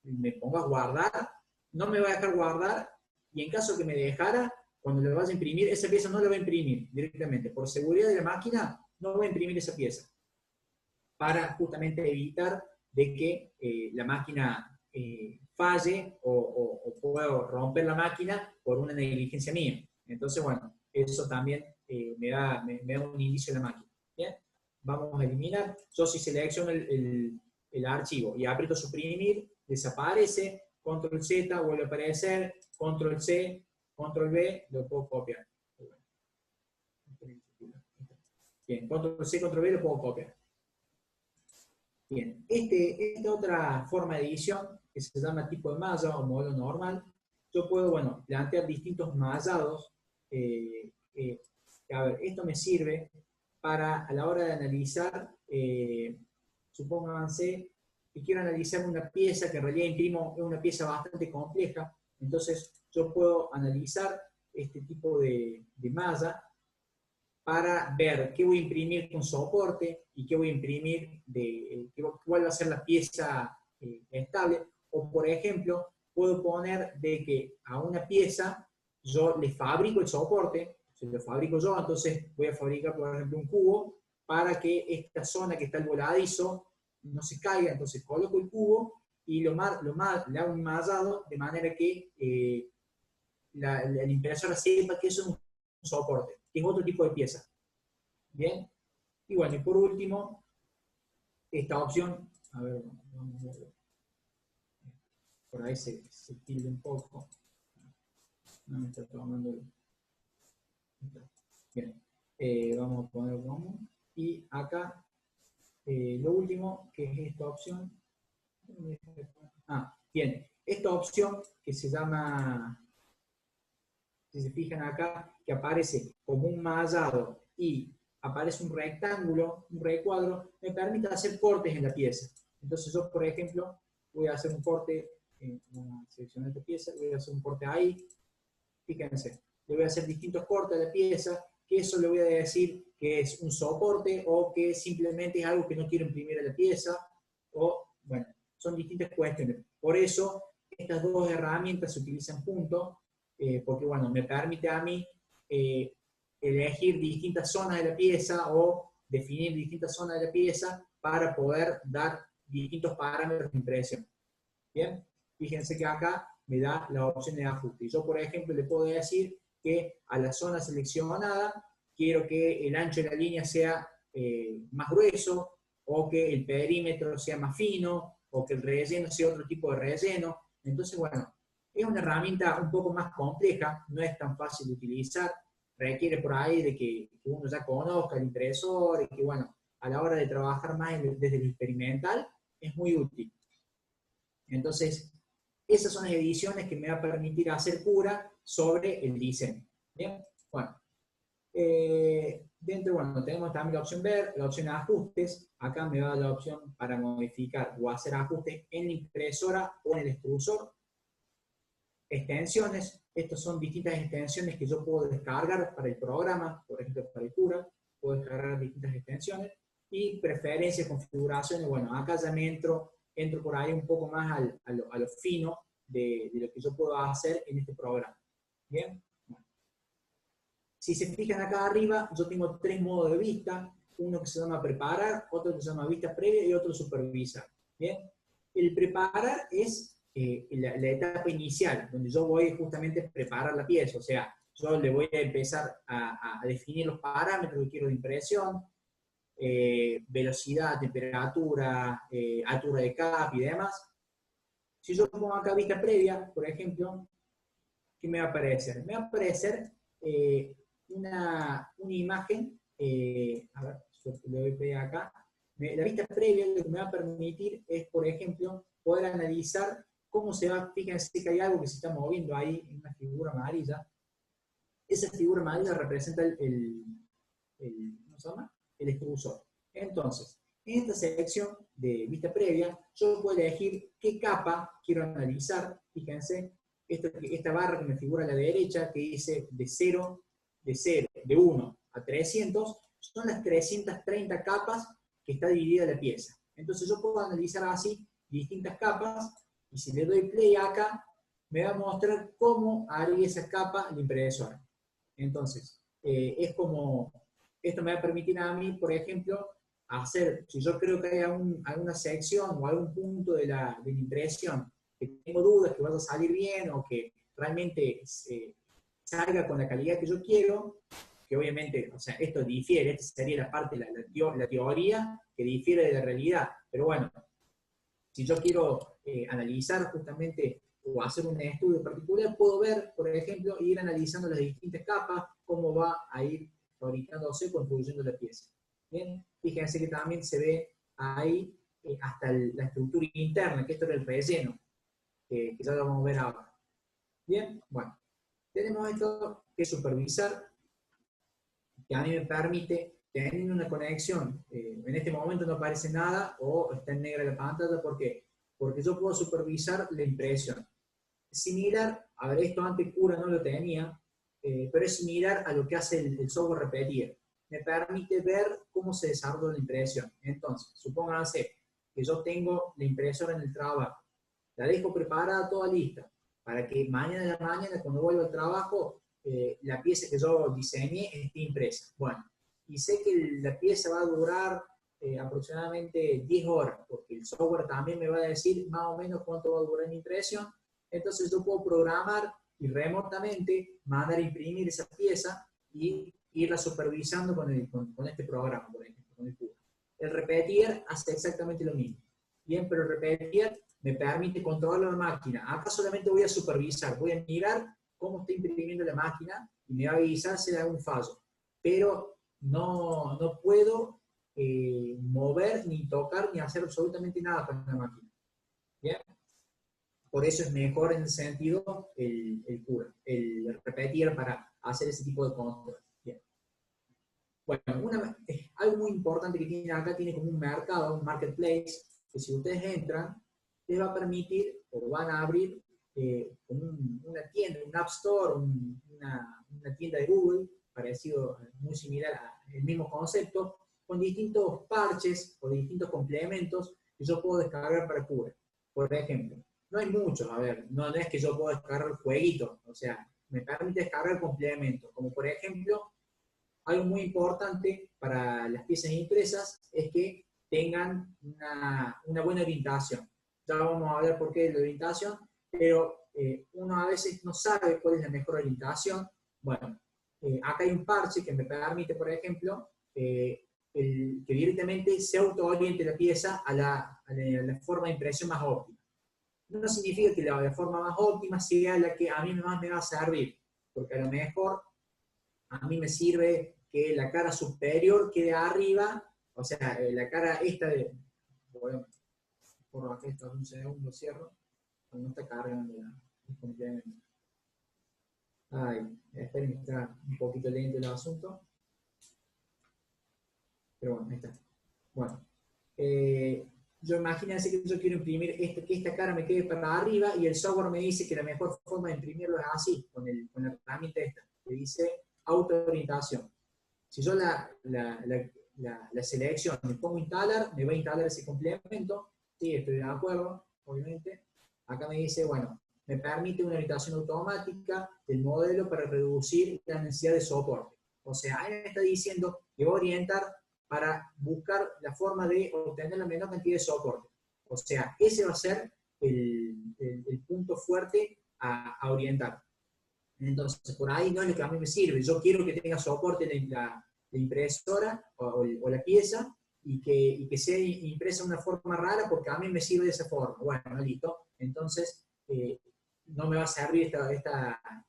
[SPEAKER 1] me pongas a guardar, no me va a dejar guardar, y en caso que me dejara, cuando lo vaya a imprimir, esa pieza no la va a imprimir directamente. Por seguridad de la máquina, no voy a imprimir esa pieza. Para justamente evitar de que la máquina falle o puedo romper la máquina por una negligencia mía. Entonces, bueno, eso también me da un indicio de la máquina. ¿Bien? Vamos a eliminar. Yo si selecciono el archivo y aprieto suprimir, desaparece. Control Z vuelve a aparecer. Control C, Control V, lo puedo copiar. Bien, Control C, Control V lo puedo copiar. Bien, esta otra forma de edición, que se llama tipo de malla o modelo normal, yo puedo, bueno, plantear distintos mallados. A ver, esto me sirve para, a la hora de analizar, supónganse que quiero analizar una pieza que en realidad imprimo, es una pieza bastante compleja, entonces yo puedo analizar este tipo de malla para ver qué voy a imprimir con soporte y qué voy a imprimir, cuál va a ser la pieza estable. O, por ejemplo, puedo poner de que a una pieza yo le fabrico el soporte, si lo fabrico yo, entonces voy a fabricar, por ejemplo, un cubo para que esta zona que está el voladizo no se caiga, entonces coloco el cubo y le hago un mallado de manera que la impresora sepa que eso es un soporte, que es otro tipo de pieza. Bien, y bueno, y por último, esta opción, a ver, vamos a ver, por ahí se tilde un poco, no me está tomando bien, vamos a poner como, y acá, lo último, que es esta opción, bien, esta opción que se llama, si se fijan acá, que aparece como un mallado y aparece un rectángulo, un recuadro, me permite hacer cortes en la pieza. Entonces yo, por ejemplo, voy a hacer un corte, seleccionar esta pieza, voy a hacer un corte ahí, fíjense, le voy a hacer distintos cortes a la pieza, que eso le voy a decir que es un soporte o que simplemente es algo que no quiero imprimir a la pieza, o, bueno, son distintas cuestiones. Por eso, estas dos herramientas se utilizan juntos, porque, bueno, me permite a mí elegir distintas zonas de la pieza o definir distintas zonas de la pieza para poder dar distintos parámetros de impresión. Bien, fíjense que acá me da la opción de ajuste. Yo, por ejemplo, le puedo decir que a la zona seleccionada quiero que el ancho de la línea sea más grueso, o que el perímetro sea más fino, o que el relleno sea otro tipo de relleno. Entonces, bueno, es una herramienta un poco más compleja, no es tan fácil de utilizar, requiere por ahí de que uno ya conozca el impresor, y que, bueno, a la hora de trabajar más desde el experimental, es muy útil. Entonces, esas son las ediciones que me va a permitir hacer cura sobre el diseño. Bien, bueno. Dentro, bueno, tenemos también la opción ver, la opción de ajustes. Acá me da la opción para modificar o hacer ajustes en la impresora o en el extrusor. Extensiones, estas son distintas extensiones que yo puedo descargar para el programa, por ejemplo, para el cura, puedo descargar distintas extensiones. Y preferencias, configuraciones, bueno, acá ya me entro por ahí un poco más a lo fino de lo que yo puedo hacer en este programa. Bien. Si se fijan acá arriba, yo tengo tres modos de vista, uno que se llama preparar, otro que se llama vista previa y otro supervisar. ¿Bien? El preparar es la etapa inicial, donde yo voy justamente a preparar la pieza, o sea, yo le voy a empezar a definir los parámetros que quiero de impresión, velocidad, temperatura, altura de cap y demás. Si yo pongo acá vista previa, por ejemplo, ¿qué me va a aparecer? Me va a aparecer una imagen, a ver, le doy play acá. La vista previa lo que me va a permitir es, por ejemplo, poder analizar cómo se va, fíjense que hay algo que se está moviendo ahí en una figura amarilla. Esa figura amarilla representa ¿cómo se llama? El extrusor. Entonces, en esta sección de vista previa, yo puedo elegir qué capa quiero analizar. Fíjense, esta barra que me figura a la derecha, que dice de 1 a 300, son las 330 capas que está dividida la pieza. Entonces yo puedo analizar así distintas capas, y si le doy play acá, me va a mostrar cómo haría esa capa la impresora. Entonces, es como, esto me va a permitir a mí, por ejemplo, hacer, si yo creo que hay alguna sección o algún punto de la impresión que tengo dudas que vaya a salir bien o que realmente salga con la calidad que yo quiero, que obviamente, o sea, esto difiere, esta sería la parte, la teoría que difiere de la realidad, pero bueno, si yo quiero analizar justamente o hacer un estudio particular, puedo ver, por ejemplo, ir analizando las distintas capas, cómo va a ir fabricándose, construyendo la pieza. Bien, fíjense que también se ve ahí hasta la estructura interna, que esto era el relleno, que ya lo vamos a ver ahora. Bien, bueno, tenemos esto que supervisar, que a mí me permite tener una conexión. En este momento no aparece nada o está en negra la pantalla. ¿Por qué? Porque yo puedo supervisar la impresión. Similar, a ver, esto antes Cura no lo tenía, pero es similar a lo que hace el software Repetier. Me permite ver cómo se desarrolla la impresión. Entonces, supónganse que yo tengo la impresora en el trabajo, la dejo preparada, toda lista, para que mañana a la mañana, cuando vuelva al trabajo, la pieza que yo diseñé esté impresa. Bueno, y sé que la pieza va a durar aproximadamente 10 horas, porque el software también me va a decir más o menos cuánto va a durar la impresión. Entonces yo puedo programar y remotamente mandar a imprimir esa pieza y irla supervisando con este programa, por ejemplo, con el Cura. El Repetier hace exactamente lo mismo. Bien, pero el Repetier me permite controlar la máquina. Acá solamente voy a supervisar, voy a mirar cómo está imprimiendo la máquina y me va a avisar si hay algún fallo. Pero no puedo mover, ni tocar, ni hacer absolutamente nada con la máquina. ¿Bien? Por eso es mejor en el sentido el Cura, el Repetier para hacer ese tipo de control. Bien. Bueno, algo muy importante que tiene acá, tiene como un mercado, un marketplace, que si ustedes entran, les va a permitir, o van a abrir una tienda, un App Store, una tienda de Google, parecido, muy similar al mismo concepto, con distintos parches o distintos complementos que yo puedo descargar para Cura. Por ejemplo, no hay muchos, a ver, no es que yo pueda descargar jueguitos, o sea, me permite descargar complementos, como por ejemplo, algo muy importante para las piezas impresas es que tengan una buena orientación. Ya vamos a ver por qué la orientación, pero uno a veces no sabe cuál es la mejor orientación. Bueno, acá hay un parche que me permite, por ejemplo, que directamente se auto-oriente la pieza a la forma de impresión más óptima. No significa que la forma más óptima sea la que a mí más me va a servir, porque a lo mejor a mí me sirve que la cara superior quede arriba, o sea, la cara esta de... Bueno, por acá está un segundo, cierro, no está cargando el complemento. Ay, esperen que está un poquito lento el asunto. Pero bueno, ahí está. Bueno, yo imagínense que yo quiero imprimir que esta cara me quede para arriba y el software me dice que la mejor forma de imprimirlo es así, con la herramienta esta, que dice auto-orientación. Si yo la selecciono y pongo instalar, me va a instalar ese complemento. Sí, estoy de acuerdo, obviamente. Acá me dice, bueno, me permite una orientación automática del modelo para reducir la necesidad de soporte. O sea, ahí me está diciendo que va a orientar para buscar la forma de obtener la menor cantidad de soporte. O sea, ese va a ser el punto fuerte a orientar. Entonces, por ahí no es lo que a mí me sirve. Yo quiero que tenga soporte la impresora o la pieza y que sea impresa de una forma rara porque a mí me sirve de esa forma. Bueno, listo. Entonces, no me va a servir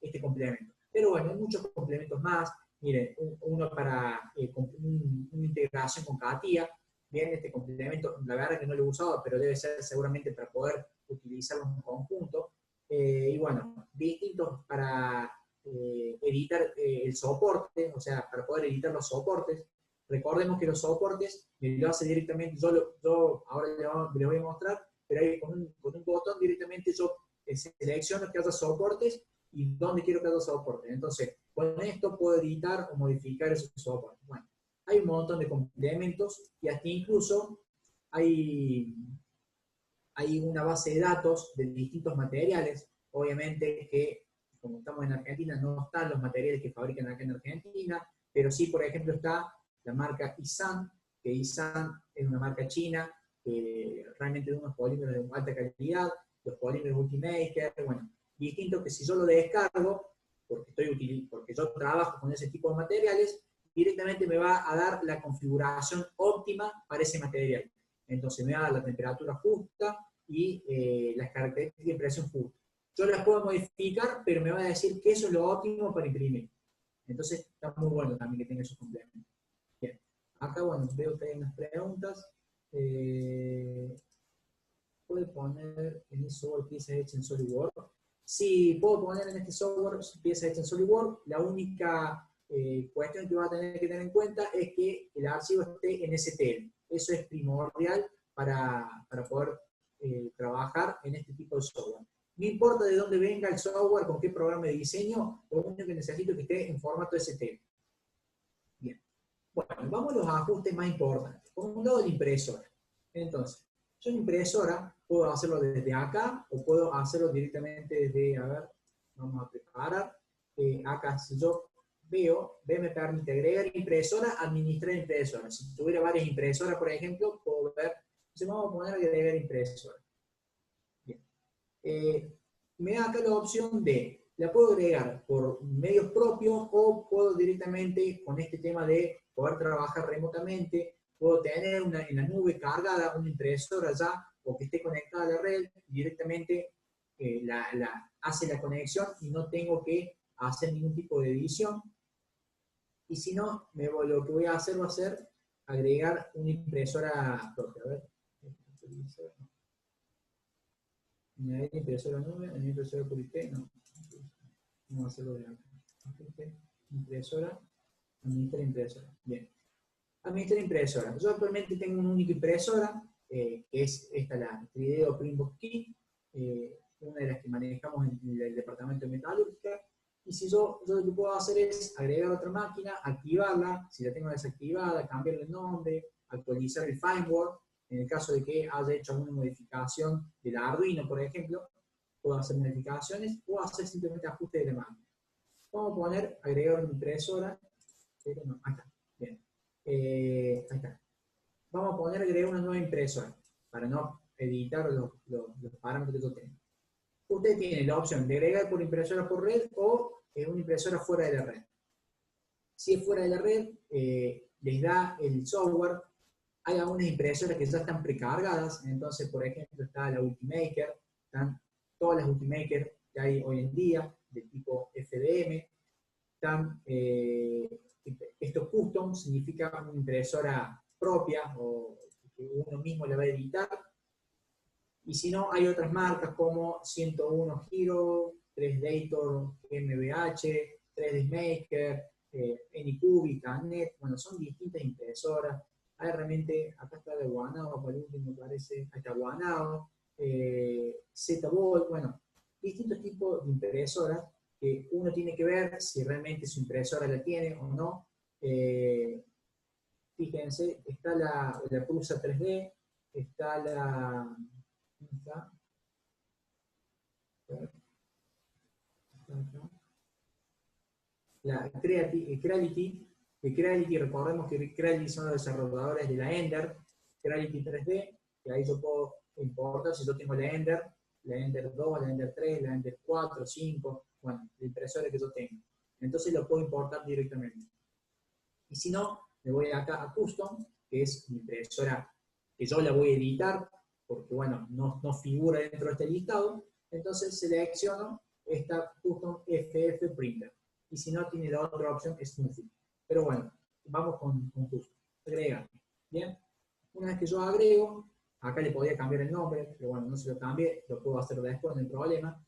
[SPEAKER 1] este complemento. Pero bueno, hay muchos complementos más. Miren, uno para una integración con CATIA. Bien, este complemento, la verdad que no lo he usado, pero debe ser seguramente para poder utilizarlo en conjunto. Y bueno, distintos para editar el soporte, o sea, para poder editar los soportes. Recordemos que los soportes me lo hace directamente, yo ahora les voy a mostrar, pero ahí con un botón directamente yo selecciono que haya soportes y dónde quiero que haya soportes. Entonces, con esto puedo editar o modificar esos soportes. Bueno, hay un montón de complementos y hasta incluso hay una base de datos de distintos materiales. Obviamente que, como estamos en Argentina, no están los materiales que fabrican acá en Argentina, pero sí, por ejemplo, está la marca Isan, que Isan es una marca china, que realmente de unos polímeros de alta calidad, los polímeros Ultimaker, bueno, distintos que si yo lo descargo, porque yo trabajo con ese tipo de materiales, directamente me va a dar la configuración óptima para ese material. Entonces me va a dar la temperatura justa y las características de impresión justa. Yo las puedo modificar, pero me va a decir que eso es lo óptimo para imprimir. Entonces está muy bueno también que tenga esos complementos. Bien. Acá, bueno, veo que hay unas preguntas. puede poner en el software piezas hechas en SolidWorks. Sí, puedo poner en este software piezas hechas en SolidWorks. La única cuestión que va a tener que tener en cuenta es que el archivo esté en STL. Eso es primordial para poder trabajar en este tipo de software. No importa de dónde venga el software, con qué programa de diseño, lo único que necesito es que esté en formato STL. Bien. Bueno, vamos a los ajustes más importantes. Por un lado, la impresora. Entonces, yo en impresora puedo hacerlo desde acá o puedo hacerlo directamente desde, a ver, vamos a preparar. Acá, si yo veo, me permite agregar impresora, administrar impresora. Si tuviera varias impresoras, por ejemplo, puedo ver, entonces vamos a poner agregar impresora. Bien. Me da acá la opción de, la puedo agregar por medios propios o puedo directamente con este tema de poder trabajar remotamente, puedo tener en la nube cargada una impresora ya o que esté conectada a la red, directamente hace la conexión y no tengo que hacer ningún tipo de edición. Y si no, lo que voy a hacer va a ser agregar una impresora propia. A ver, añadir impresora nube, añadir impresora por IP, no. Vamos a hacerlo de acá. Impresora, administrar impresora. Bien. Administrar impresora. Yo actualmente tengo una única impresora, que es esta, la Trideo Printbox Key, una de las que manejamos en el departamento de metalúrgica. Y si yo lo que puedo hacer es agregar otra máquina, activarla, si la tengo desactivada, cambiarle el nombre, actualizar el firmware, en el caso de que haya hecho alguna modificación del Arduino, por ejemplo, puedo hacer modificaciones o hacer simplemente ajuste de la máquina. Vamos a poner agregar una impresora, pero no, acá, bien. Ahí está. Vamos a poner agregar una nueva impresora para no editar los parámetros que yo tengo. Usted tiene la opción de agregar por impresora por red o una impresora fuera de la red. Si es fuera de la red, les da el software. Hay algunas impresoras que ya están precargadas, entonces, por ejemplo, está la Ultimaker, están todas las Ultimaker que hay hoy en día, de tipo FDM, están, esto custom significa una impresora propia, o que uno mismo la va a editar, y si no, hay otras marcas como 101 Hero, 3Dator MBH, 3D Maker, Anycubic, Canet, bueno, son distintas impresoras. Hay realmente, acá está de Guanao, por último me parece, ahí está Guanao, Z-Bolt, bueno, distintos tipos de impresoras que uno tiene que ver si realmente su impresora la tiene o no. Fíjense, está la Prusa 3D, está la... Está, la Creality, que Creality, recordemos que Creality son los desarrolladores de la Ender, Creality 3D, que ahí yo puedo importar, si yo tengo la Ender 2, la Ender 3, la Ender 4, 5, bueno, la impresora que yo tengo. Entonces lo puedo importar directamente. Y si no, me voy acá a Custom, que es mi impresora que yo la voy a editar, porque bueno, no figura dentro de este listado, entonces selecciono esta Custom FF Printer. Y si no, tiene la otra opción, es Smoothie. Pero bueno, vamos con Custom. Agregar. Bien. Una vez que yo agrego, acá le podía cambiar el nombre, pero bueno, no se lo cambie, lo puedo hacer después, no hay problema.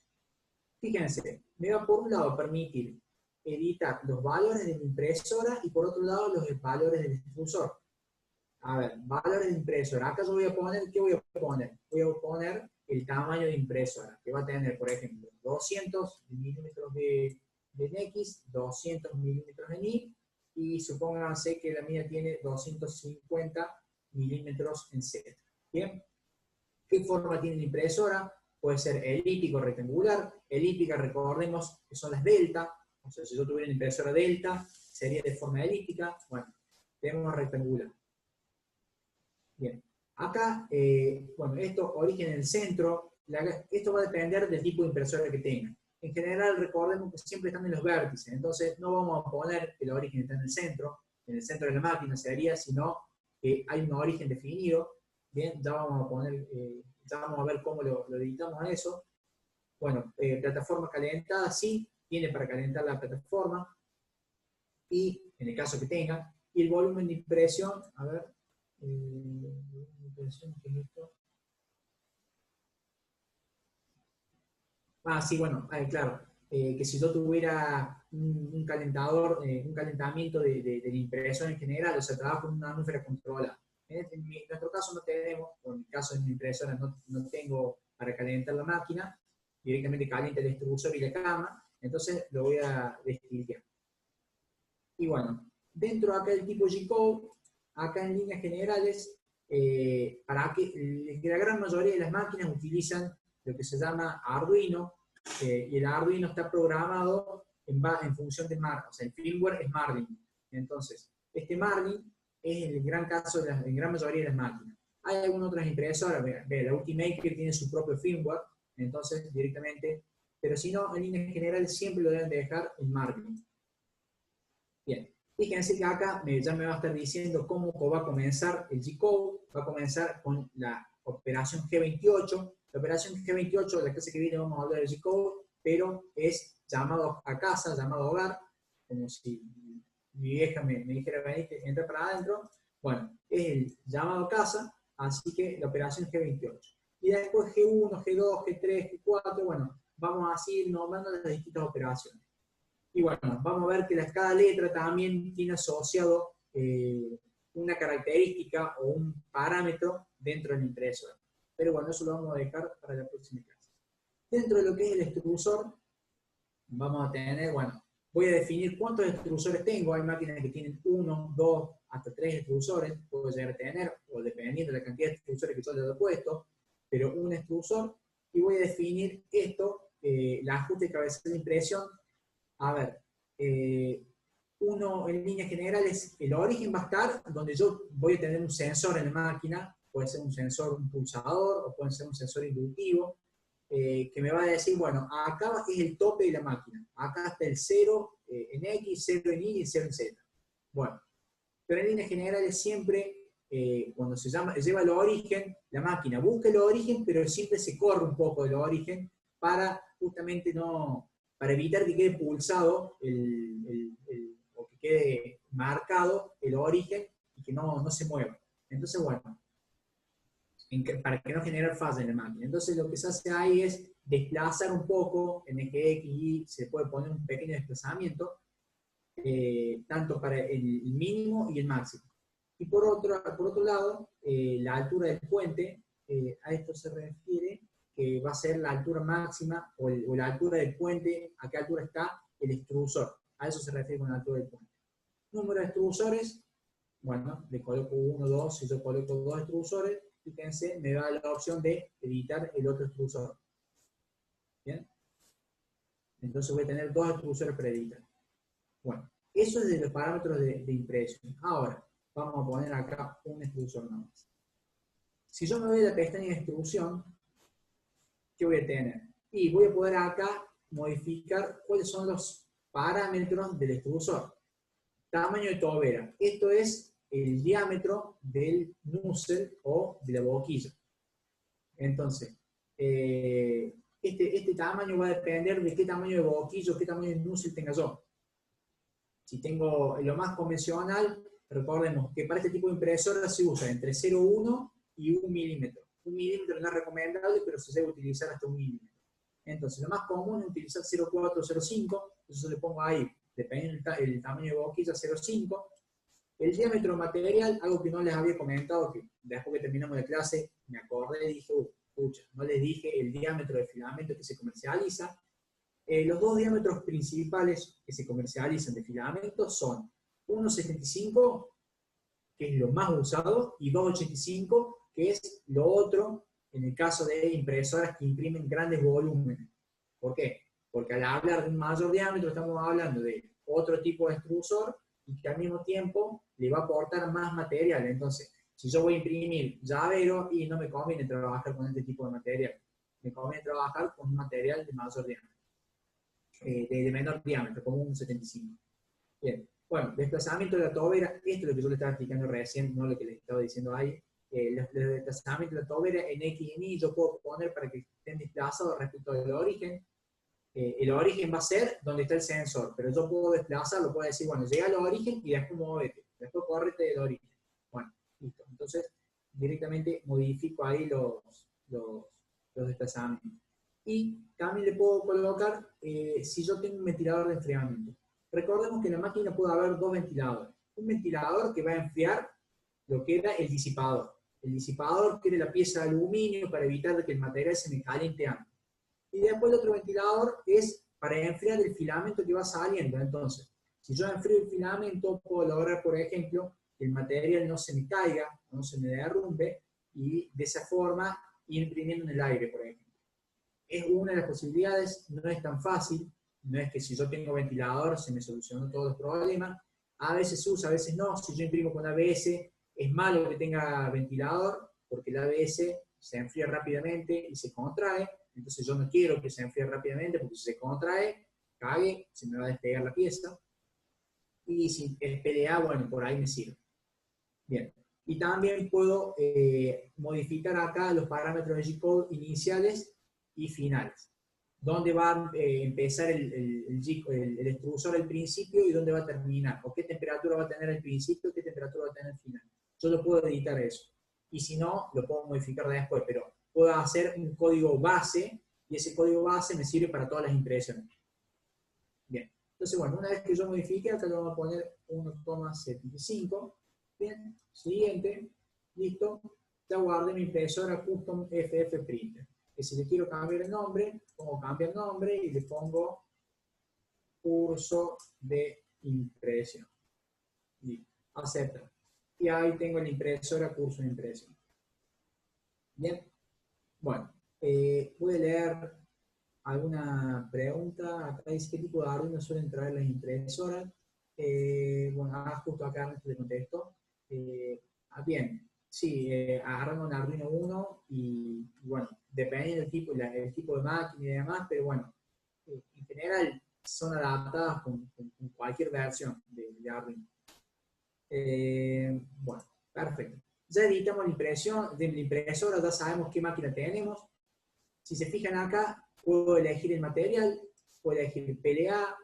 [SPEAKER 1] Fíjense, me va por un lado a permitir editar los valores de mi impresora y por otro lado los valores del difusor. A ver, valores de impresora. Acá yo voy a poner, ¿qué voy a poner? Voy a poner el tamaño de impresora, que va a tener, por ejemplo, 200 milímetros de X, 200 milímetros en Y, y supónganse que la mía tiene 250 milímetros en Z. ¿Bien? ¿Qué forma tiene la impresora? Puede ser elíptico, rectangular. Elíptica, recordemos que son las delta. O sea, si yo tuviera una impresora delta, sería de forma elíptica. Bueno, tenemos rectangular. Bien. Acá, bueno, esto, origen en el centro. Esto va a depender del tipo de impresora que tenga. En general, recordemos que siempre están en los vértices. Entonces, no vamos a poner que el origen está en el centro de la máquina sería, sino que hay un origen definido. Bien, ya vamos a poner, ya vamos a ver cómo lo editamos a eso. Bueno, plataforma calentada, sí, tiene para calentar la plataforma, y en el caso que tenga, y el volumen de impresión, a ver, ¿Qué es esto? Ah, sí, bueno, claro. Que si yo tuviera un calentador, un calentamiento de la impresora en general, o sea, trabajo con una atmósfera controlada. En nuestro caso no tenemos, o en mi caso en mi impresora no tengo para calentar la máquina, directamente calienta el extrusor y la cama, entonces lo voy a destilar. Y bueno, dentro acá del tipo G-Code, acá en líneas generales, para que la gran mayoría de las máquinas utilizan lo que se llama Arduino, y el Arduino está programado en función de Marlin, o sea, el firmware es Marlin. Entonces, este Marlin es el gran caso de la gran mayoría de las máquinas. Hay algunas otras impresoras, la Ultimaker tiene su propio firmware, entonces directamente, pero si no, en líneas generales siempre lo deben de dejar en Marlin. Bien, fíjense que acá ya me va a estar diciendo cómo va a comenzar el G-Code, va a comenzar con la operación G28. La operación G28, de la clase que viene vamos a hablar del G-Code, pero es llamado a casa, llamado a hogar, como si mi vieja me dijera venir, entra para adentro. Bueno, es el llamado a casa, así que la operación G28. Y después G1, G2, G3, G4, bueno, vamos a seguir nombrando las distintas operaciones. Y bueno, vamos a ver que cada letra también tiene asociado una característica o un parámetro dentro de la impresora. Pero bueno, eso lo vamos a dejar para la próxima clase. Dentro de lo que es el extrusor, vamos a tener, bueno, voy a definir cuántos extrusores tengo. Hay máquinas que tienen 1, 2, hasta 3 extrusores, puedo llegar a tener, o dependiendo de la cantidad de extrusores que yo le he puesto, pero un extrusor, y voy a definir esto, el ajuste de cabezal de impresión. A ver, uno en líneas generales, el origen va a estar donde yo voy a tener un sensor en la máquina, puede ser un sensor, un pulsador, o puede ser un sensor inductivo, que me va a decir, bueno, acá es el tope de la máquina, acá está el 0 en X, 0 en Y y 0 en Z. Bueno, pero en líneas generales siempre, cuando se lleva el origen, la máquina busca el origen, pero siempre se corre un poco del origen para justamente para evitar que quede pulsado o que quede marcado el origen y que no se mueva. Entonces, bueno, para que no genere falla en la máquina. Entonces, lo que se hace ahí es desplazar un poco en eje X y se puede poner un pequeño desplazamiento, tanto para el mínimo y el máximo. Y por otro lado, la altura del puente, a esto se refiere que va a ser la altura máxima o la altura del puente, a qué altura está el extrusor. A eso se refiere con la altura del puente. Número de extrusores, bueno, le coloco 1, 2, si yo coloco 2 extrusores, fíjense, me da la opción de editar el otro extrusor. ¿Bien? Entonces voy a tener 2 extrusores para editar. Bueno, eso es de los parámetros de impresión. Ahora, vamos a poner acá un extrusor nada más. Si yo me voy a la pestaña de extrusión, ¿qué voy a tener? Y voy a poder acá modificar cuáles son los parámetros del extrusor. Tamaño de tobera. Esto es el diámetro del nozzle o de la boquilla. Entonces, este tamaño va a depender de qué tamaño de boquilla o qué tamaño de nozzle tenga yo. Si tengo lo más convencional, recordemos que para este tipo de impresora se usa entre 0,1 y 1 milímetro. 1 milímetro no es recomendable, pero se debe utilizar hasta 1 milímetro. Entonces, lo más común es utilizar 0,4 o 0,5, entonces yo le pongo ahí, dependiendo del tamaño de boquilla, 0,5. El diámetro material, algo que no les había comentado, que después que terminamos de clase me acordé y dije, pucha, no les dije el diámetro de filamento que se comercializa. Los dos diámetros principales que se comercializan de filamentos son 1,75, que es lo más usado, y 2,85, que es lo otro en el caso de impresoras que imprimen grandes volúmenes. ¿Por qué? Porque al hablar de un mayor diámetro estamos hablando de otro tipo de extrusor y que al mismo tiempo le va a aportar más material. Entonces, si yo voy a imprimir llavero, y no me conviene trabajar con este tipo de material, me conviene trabajar con un material de mayor diámetro. De menor diámetro, como un 75. Bien, bueno, desplazamiento de la tobera, esto es lo que yo le estaba explicando recién, no lo que les estaba diciendo ahí. Los desplazamientos de la tobera en X y en Y yo puedo poner para que estén desplazados respecto del origen. El origen va a ser donde está el sensor, pero yo puedo desplazarlo, puedo decir, bueno, llega al origen y después movete, después córrete del origen. Bueno, listo. Entonces, directamente modifico ahí los desplazamientos. Y también le puedo colocar, si yo tengo un ventilador de enfriamiento. Recordemos que en la máquina puede haber dos ventiladores. Un ventilador que va a enfriar lo que era el disipador. El disipador, que era la pieza de aluminio para evitar que el material se me caliente antes. Y después el otro ventilador es para enfriar el filamento que va saliendo. Entonces, si yo enfrío el filamento, puedo lograr, por ejemplo, que el material no se me caiga, no se me derrumbe, y de esa forma ir imprimiendo en el aire, por ejemplo. Es una de las posibilidades, no es tan fácil, no es que si yo tengo ventilador se me solucionó todos los problemas. A veces se usa, a veces no. Si yo imprimo con ABS, es malo que tenga ventilador, porque el ABS se enfría rápidamente y se contrae. Entonces yo no quiero que se enfríe rápidamente, porque si se contrae, cague, se me va a despegar la pieza. Y si es PLA, bueno, por ahí me sirve. Bien. Y también puedo modificar acá los parámetros de G-code iniciales y finales. Dónde va a empezar el extrusor al principio y dónde va a terminar. O qué temperatura va a tener al principio y qué temperatura va a tener al final. Yo lo puedo editar eso. Y si no, lo puedo modificar después. Pero puedo hacer un código base y ese código base me sirve para todas las impresiones. Bien. Entonces, bueno, una vez que yo modifique, acá le vamos a poner 1,75. Bien. Siguiente. Listo. Ya guardé mi impresora Custom FF Printer. Que si le quiero cambiar el nombre, pongo cambiar nombre y le pongo curso de impresión. Y acepta. Y ahí tengo la impresora curso de impresión. Bien. Bueno, voy a leer alguna pregunta. Acá dice: ¿qué tipo de Arduino suelen traer las impresoras? Bueno, justo acá te contesto. Bien. Sí, agarran un Arduino 1 y bueno, dependiendo del tipo, el tipo de máquina y demás, pero bueno, en general son adaptadas con cualquier versión de Arduino. Bueno, perfecto. Ya editamos la impresión, de la impresora, ya sabemos qué máquina tenemos. Si se fijan acá, puedo elegir el material, puedo elegir el PLA,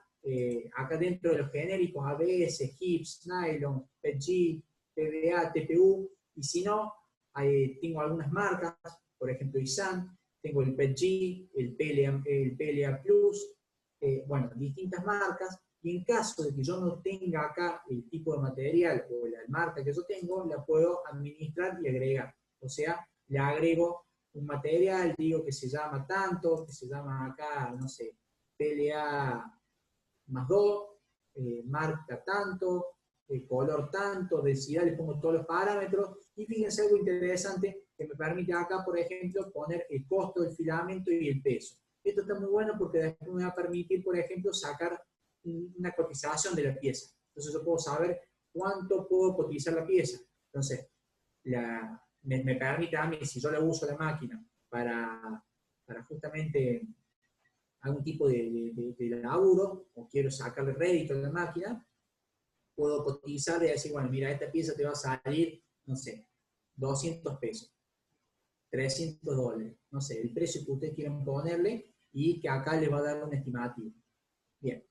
[SPEAKER 1] acá dentro de los genéricos ABS, HIPS, Nylon, PETG, PVA, TPU, y si no, tengo algunas marcas, por ejemplo ISAN, tengo el PETG, el PLA Plus, bueno, distintas marcas, y en caso de que yo no tenga acá el tipo de material o la marca que yo tengo, la puedo administrar y agregar. O sea, le agrego un material, digo que se llama tanto, que se llama acá, no sé, PLA más 2, marca tanto, color tanto, densidad, le pongo todos los parámetros, y fíjense algo interesante que me permite acá, por ejemplo, poner el costo del filamento y el peso. Esto está muy bueno porque después me va a permitir, por ejemplo, sacar una cotización de la pieza. Entonces yo puedo saber cuánto puedo cotizar la pieza. Entonces, me permite a mí, si yo le uso la máquina para justamente algún tipo de laburo, o quiero sacarle rédito a la máquina, puedo cotizar y decir, bueno, mira, esta pieza te va a salir, no sé, 200 pesos, 300 dólares, no sé, el precio que ustedes quieran ponerle, y que acá les va a dar un estimativo. Bien,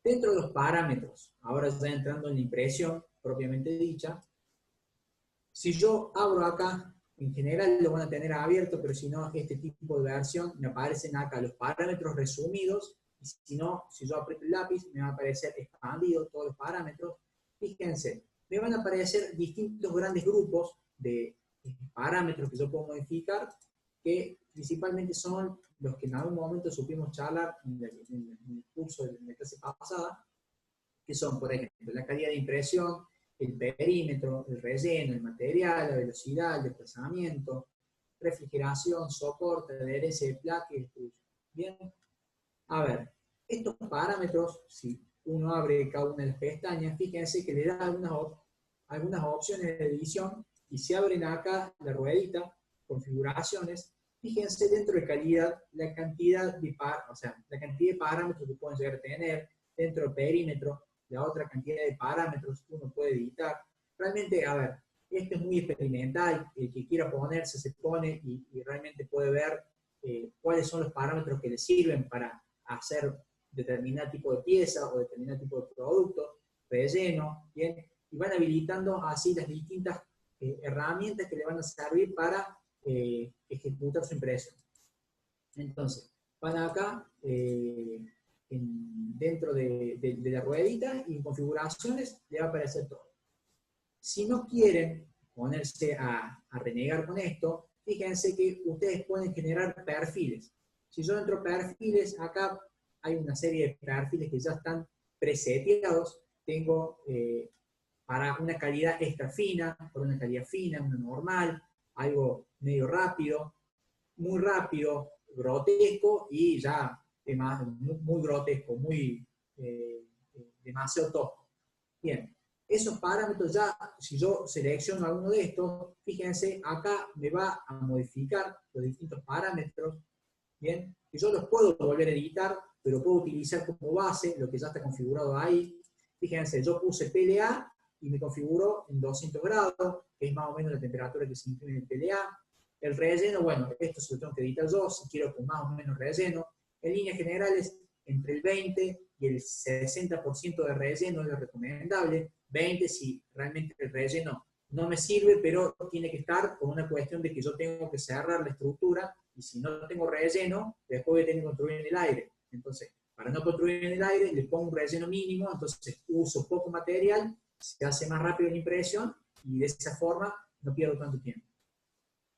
[SPEAKER 1] dentro de los parámetros, ahora ya entrando en la impresión propiamente dicha, si yo abro acá, en general lo van a tener abierto, pero si no, este tipo de versión, me aparecen acá los parámetros resumidos, y si no, si yo aprieto el lápiz, me va a aparecer expandido todos los parámetros. Fíjense, me van a aparecer distintos grandes grupos de parámetros que yo puedo modificar, que principalmente son los que en algún momento supimos charlar en el curso de la clase pasada, que son, por ejemplo, la calidad de impresión, el perímetro, el relleno, el material, la velocidad, el desplazamiento, refrigeración, soporte, adherencia de placa y extrusión. Bien, a ver, estos parámetros, si uno abre cada una de las pestañas, fíjense que le da algunas opciones de edición, y si abren acá la ruedita, configuraciones, fíjense dentro de calidad la cantidad de parámetros que pueden llegar a tener, dentro del perímetro, la otra cantidad de parámetros que uno puede editar. Realmente, a ver, esto es muy experimental, el que quiera ponerse se pone y realmente puede ver cuáles son los parámetros que le sirven para hacer determinado tipo de pieza o determinado tipo de producto, relleno, ¿bien? Y van habilitando así las distintas herramientas que le van a servir para ejecutar su impresión. Entonces, van acá, dentro de la ruedita, y en configuraciones le va a aparecer todo. Si no quieren ponerse a renegar con esto, fíjense que ustedes pueden generar perfiles. Si yo entro a perfiles, acá hay una serie de perfiles que ya están preseteados. Tengo para una calidad extra fina, para una calidad fina, una normal, algo medio rápido, muy rápido, grotesco y ya muy grotesco, muy demasiado tosco. Bien, esos parámetros ya, si yo selecciono alguno de estos, fíjense, acá me va a modificar los distintos parámetros, bien, y yo los puedo volver a editar, pero puedo utilizar como base lo que ya está configurado ahí. Fíjense, yo puse PLA y me configuró en 200 grados, que es más o menos la temperatura que se imprime en PLA. El relleno, bueno, esto se lo tengo que editar yo, si quiero con más o menos relleno. En líneas generales, entre el 20 y el 60% de relleno es lo recomendable. 20 si realmente el relleno no me sirve, pero tiene que estar con una cuestión de que yo tengo que cerrar la estructura, y si no tengo relleno, después voy a tener que construir en el aire. Entonces, para no construir en el aire, le pongo un relleno mínimo, entonces uso poco material, se hace más rápido la impresión, y de esa forma no pierdo tanto tiempo.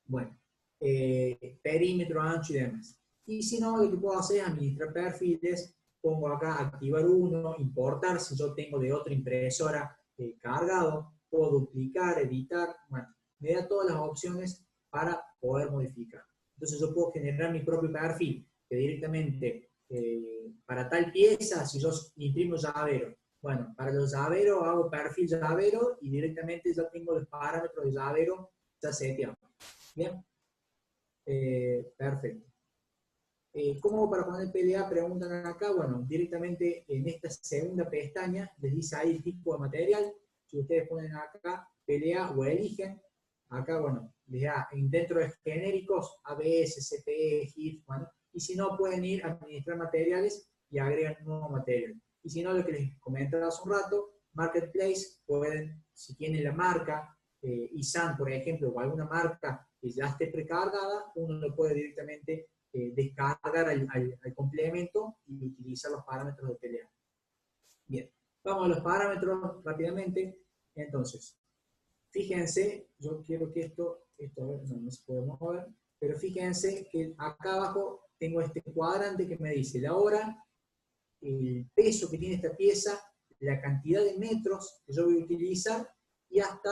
[SPEAKER 1] Bueno, perímetro, ancho y demás. Y si no, lo que puedo hacer es administrar perfiles, pongo acá activar uno, importar si yo tengo de otra impresora cargado, puedo duplicar, editar, bueno, me da todas las opciones para poder modificar. Entonces yo puedo generar mi propio perfil, que directamente para tal pieza, si yo imprimo llavero, bueno, para los llaveros hago perfil llavero y directamente ya tengo los parámetros de llavero ya seteados. Bien, perfecto. ¿Cómo hago para poner PLA? Preguntan acá. Bueno, directamente en esta segunda pestaña les dice ahí el tipo de material. Si ustedes ponen acá PLA o eligen, acá, bueno, les da dentro de genéricos ABS, CPE, HIF, bueno, y si no, pueden ir a administrar materiales y agregan un nuevo material. Y si no, lo que les comentaba hace un rato, Marketplace, pueden, si tienen la marca, ISAN, por ejemplo, o alguna marca que ya esté precargada, uno lo puede directamente descargar al complemento y utilizar los parámetros de PLA. Bien, vamos a los parámetros rápidamente. Entonces, fíjense, yo quiero que esto a ver, no se puede mover, pero fíjense que acá abajo tengo este cuadrante que me dice la hora, el peso que tiene esta pieza, la cantidad de metros que yo voy a utilizar, y hasta,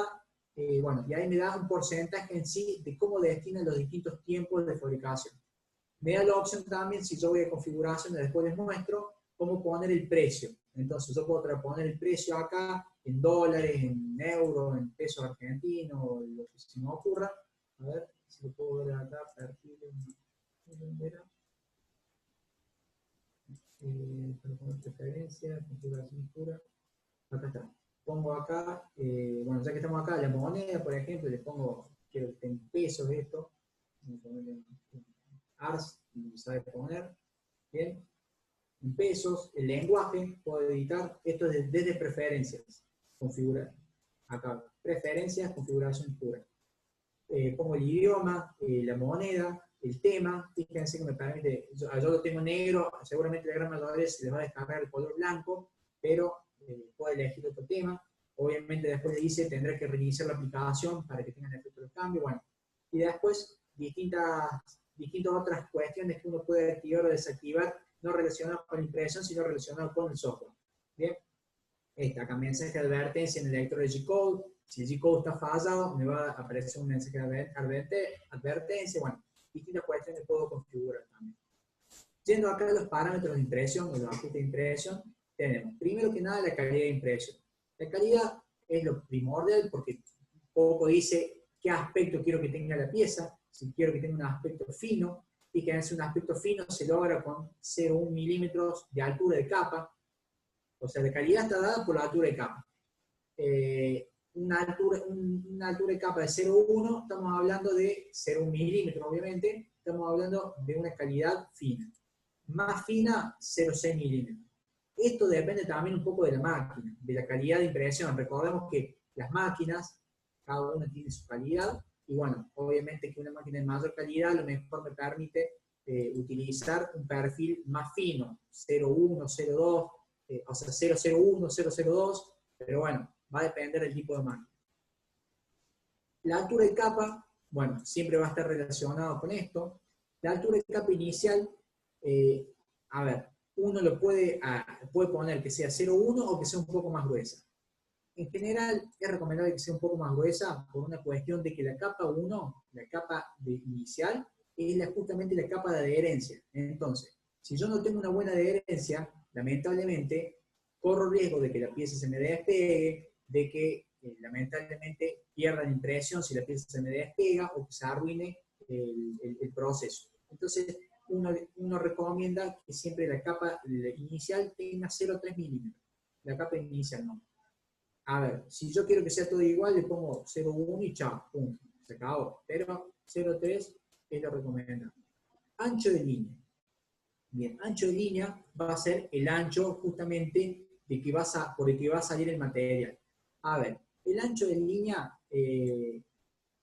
[SPEAKER 1] bueno, y ahí me da un porcentaje en sí de cómo destinan los distintos tiempos de fabricación. Me da la opción también, si yo voy a configuración, después les muestro cómo poner el precio. Entonces yo puedo poner el precio acá en dólares, en euros, en pesos argentinos, lo que se me ocurra. A ver si lo puedo ver acá, perfil, para poner preferencia, configuración pura. Acá está. Pongo acá, bueno, ya que estamos acá, la moneda, por ejemplo, le pongo, quiero que tenga pesos esto. Voy a poner en ARS, sabe poner. Bien. En pesos, el lenguaje, puedo editar, esto es desde preferencias, configurar, acá, preferencias, configuración pura. Pongo el idioma, la moneda, el tema, fíjense que me permite, yo lo tengo negro, seguramente la gran mayoría se les va a descargar el color blanco, pero puedo elegir otro tema, obviamente después le dice, tendré que reiniciar la aplicación para que tengan efecto de cambio, bueno, y después distintas otras cuestiones que uno puede activar o desactivar, no relacionado con la impresión, sino relacionado con el software. Bien, acá mensaje de advertencia en el lector de G-Code. Si el G-Code está fallado, me va a aparecer un mensaje de advertencia. Bueno, distintas cuestiones que puedo configurar también. Yendo acá a los parámetros de impresión, o los ajustes de impresión, tenemos primero que nada la calidad de impresión. La calidad es lo primordial porque poco dice qué aspecto quiero que tenga la pieza, si quiero que tenga un aspecto fino, y que un aspecto fino se logra con 0,1 milímetros de altura de capa. O sea, la calidad está dada por la altura de capa. Una altura de capa de 0,1, estamos hablando de 0,1 milímetros, obviamente, estamos hablando de una calidad fina. Más fina, 0,6 milímetros. Esto depende también un poco de la máquina, de la calidad de impresión. Recordemos que las máquinas cada una tiene su calidad, y bueno, obviamente que una máquina de mayor calidad a lo mejor me permite utilizar un perfil más fino, 0,1, 0,2, o sea, 0,01, 0,02, pero bueno, va a depender del tipo de máquina. La altura de capa, bueno, siempre va a estar relacionado con esto. La altura de capa inicial, a ver, uno lo puede poner que sea 0,1 o que sea un poco más gruesa. En general, es recomendable que sea un poco más gruesa por una cuestión de que la capa 1, la capa inicial, es justamente la capa de adherencia. Entonces, si yo no tengo una buena adherencia, lamentablemente, corro riesgo de que la pieza se me despegue, de que lamentablemente pierda la impresión si la pieza se me despega o que se arruine el proceso. Entonces, uno recomienda que siempre la capa inicial tenga 0,3 milímetros. La capa inicial no. A ver, si yo quiero que sea todo igual, le pongo 0,1 y chao, punto, se acabó. Pero 0,3 es lo recomendable. Ancho de línea. Bien, ancho de línea va a ser el ancho justamente por el que va a salir el material. A ver, el ancho de línea,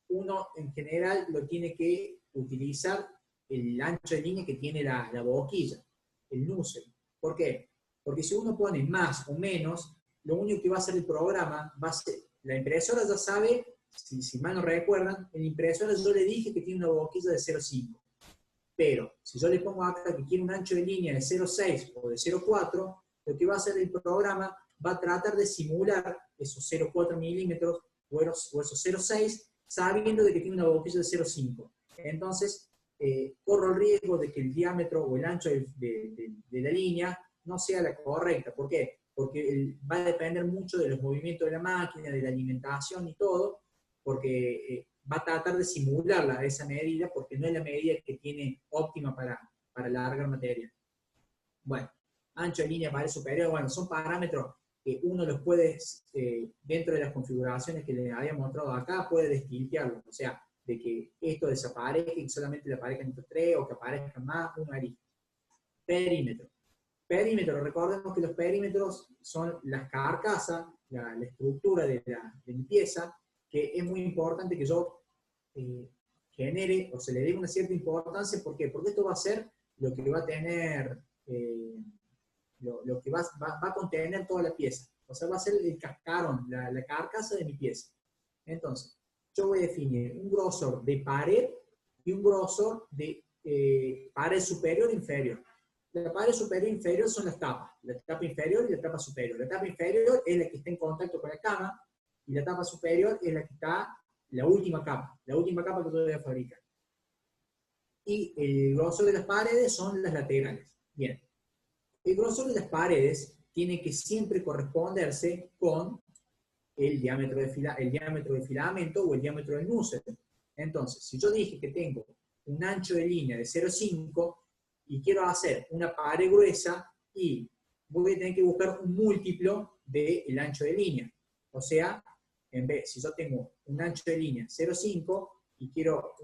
[SPEAKER 1] uno en general lo tiene que utilizar el ancho de línea que tiene la boquilla, el nozzle. ¿Por qué? Porque si uno pone más o menos, lo único que va a hacer el programa va a ser, la impresora ya sabe, si mal no recuerdan, en la impresora yo le dije que tiene una boquilla de 0,5. Pero si yo le pongo acá que quiere un ancho de línea de 0,6 o de 0,4, lo que va a hacer el programa va a tratar de simular esos 0,4 milímetros o esos 0,6, sabiendo de que tiene una boquilla de 0,5. Entonces, corro el riesgo de que el diámetro o el ancho de la línea no sea la correcta. ¿Por qué? Porque va a depender mucho de los movimientos de la máquina, de la alimentación y todo, porque va a tratar de simularla esa medida, porque no es la medida que tiene óptima para alargar material. Bueno, ancho de línea, pared superior, bueno, son parámetros que uno los puede, dentro de las configuraciones que les había mostrado acá, puede destiltearlos, o sea, de que esto desaparezca y solamente le aparezcan estos tres, o que aparezcan más, uno haría. Perímetro. Perímetro, recordemos que los perímetros son las carcasas, la estructura de mi pieza, que es muy importante que yo genere o se le dé una cierta importancia. ¿Por qué? Porque esto va a ser lo que va a tener, lo que va a contener toda la pieza. O sea, va a ser el cascarón, la carcasa de mi pieza. Entonces, yo voy a definir un grosor de pared y un grosor de pared superior e inferior. La pared superior e inferior son las tapas, la tapa inferior y la tapa superior. La tapa inferior es la que está en contacto con la cama, y la tapa superior es la que está, la última capa que yo voy a fabricar. Y el grosor de las paredes son las laterales. Bien, el grosor de las paredes tiene que siempre corresponderse con el diámetro de filamento o el diámetro del nozzle. Entonces, si yo dije que tengo un ancho de línea de 0,5 y quiero hacer una pared gruesa, y voy a tener que buscar un múltiplo del ancho de línea. O sea, si yo tengo un ancho de línea 0,5 y quiero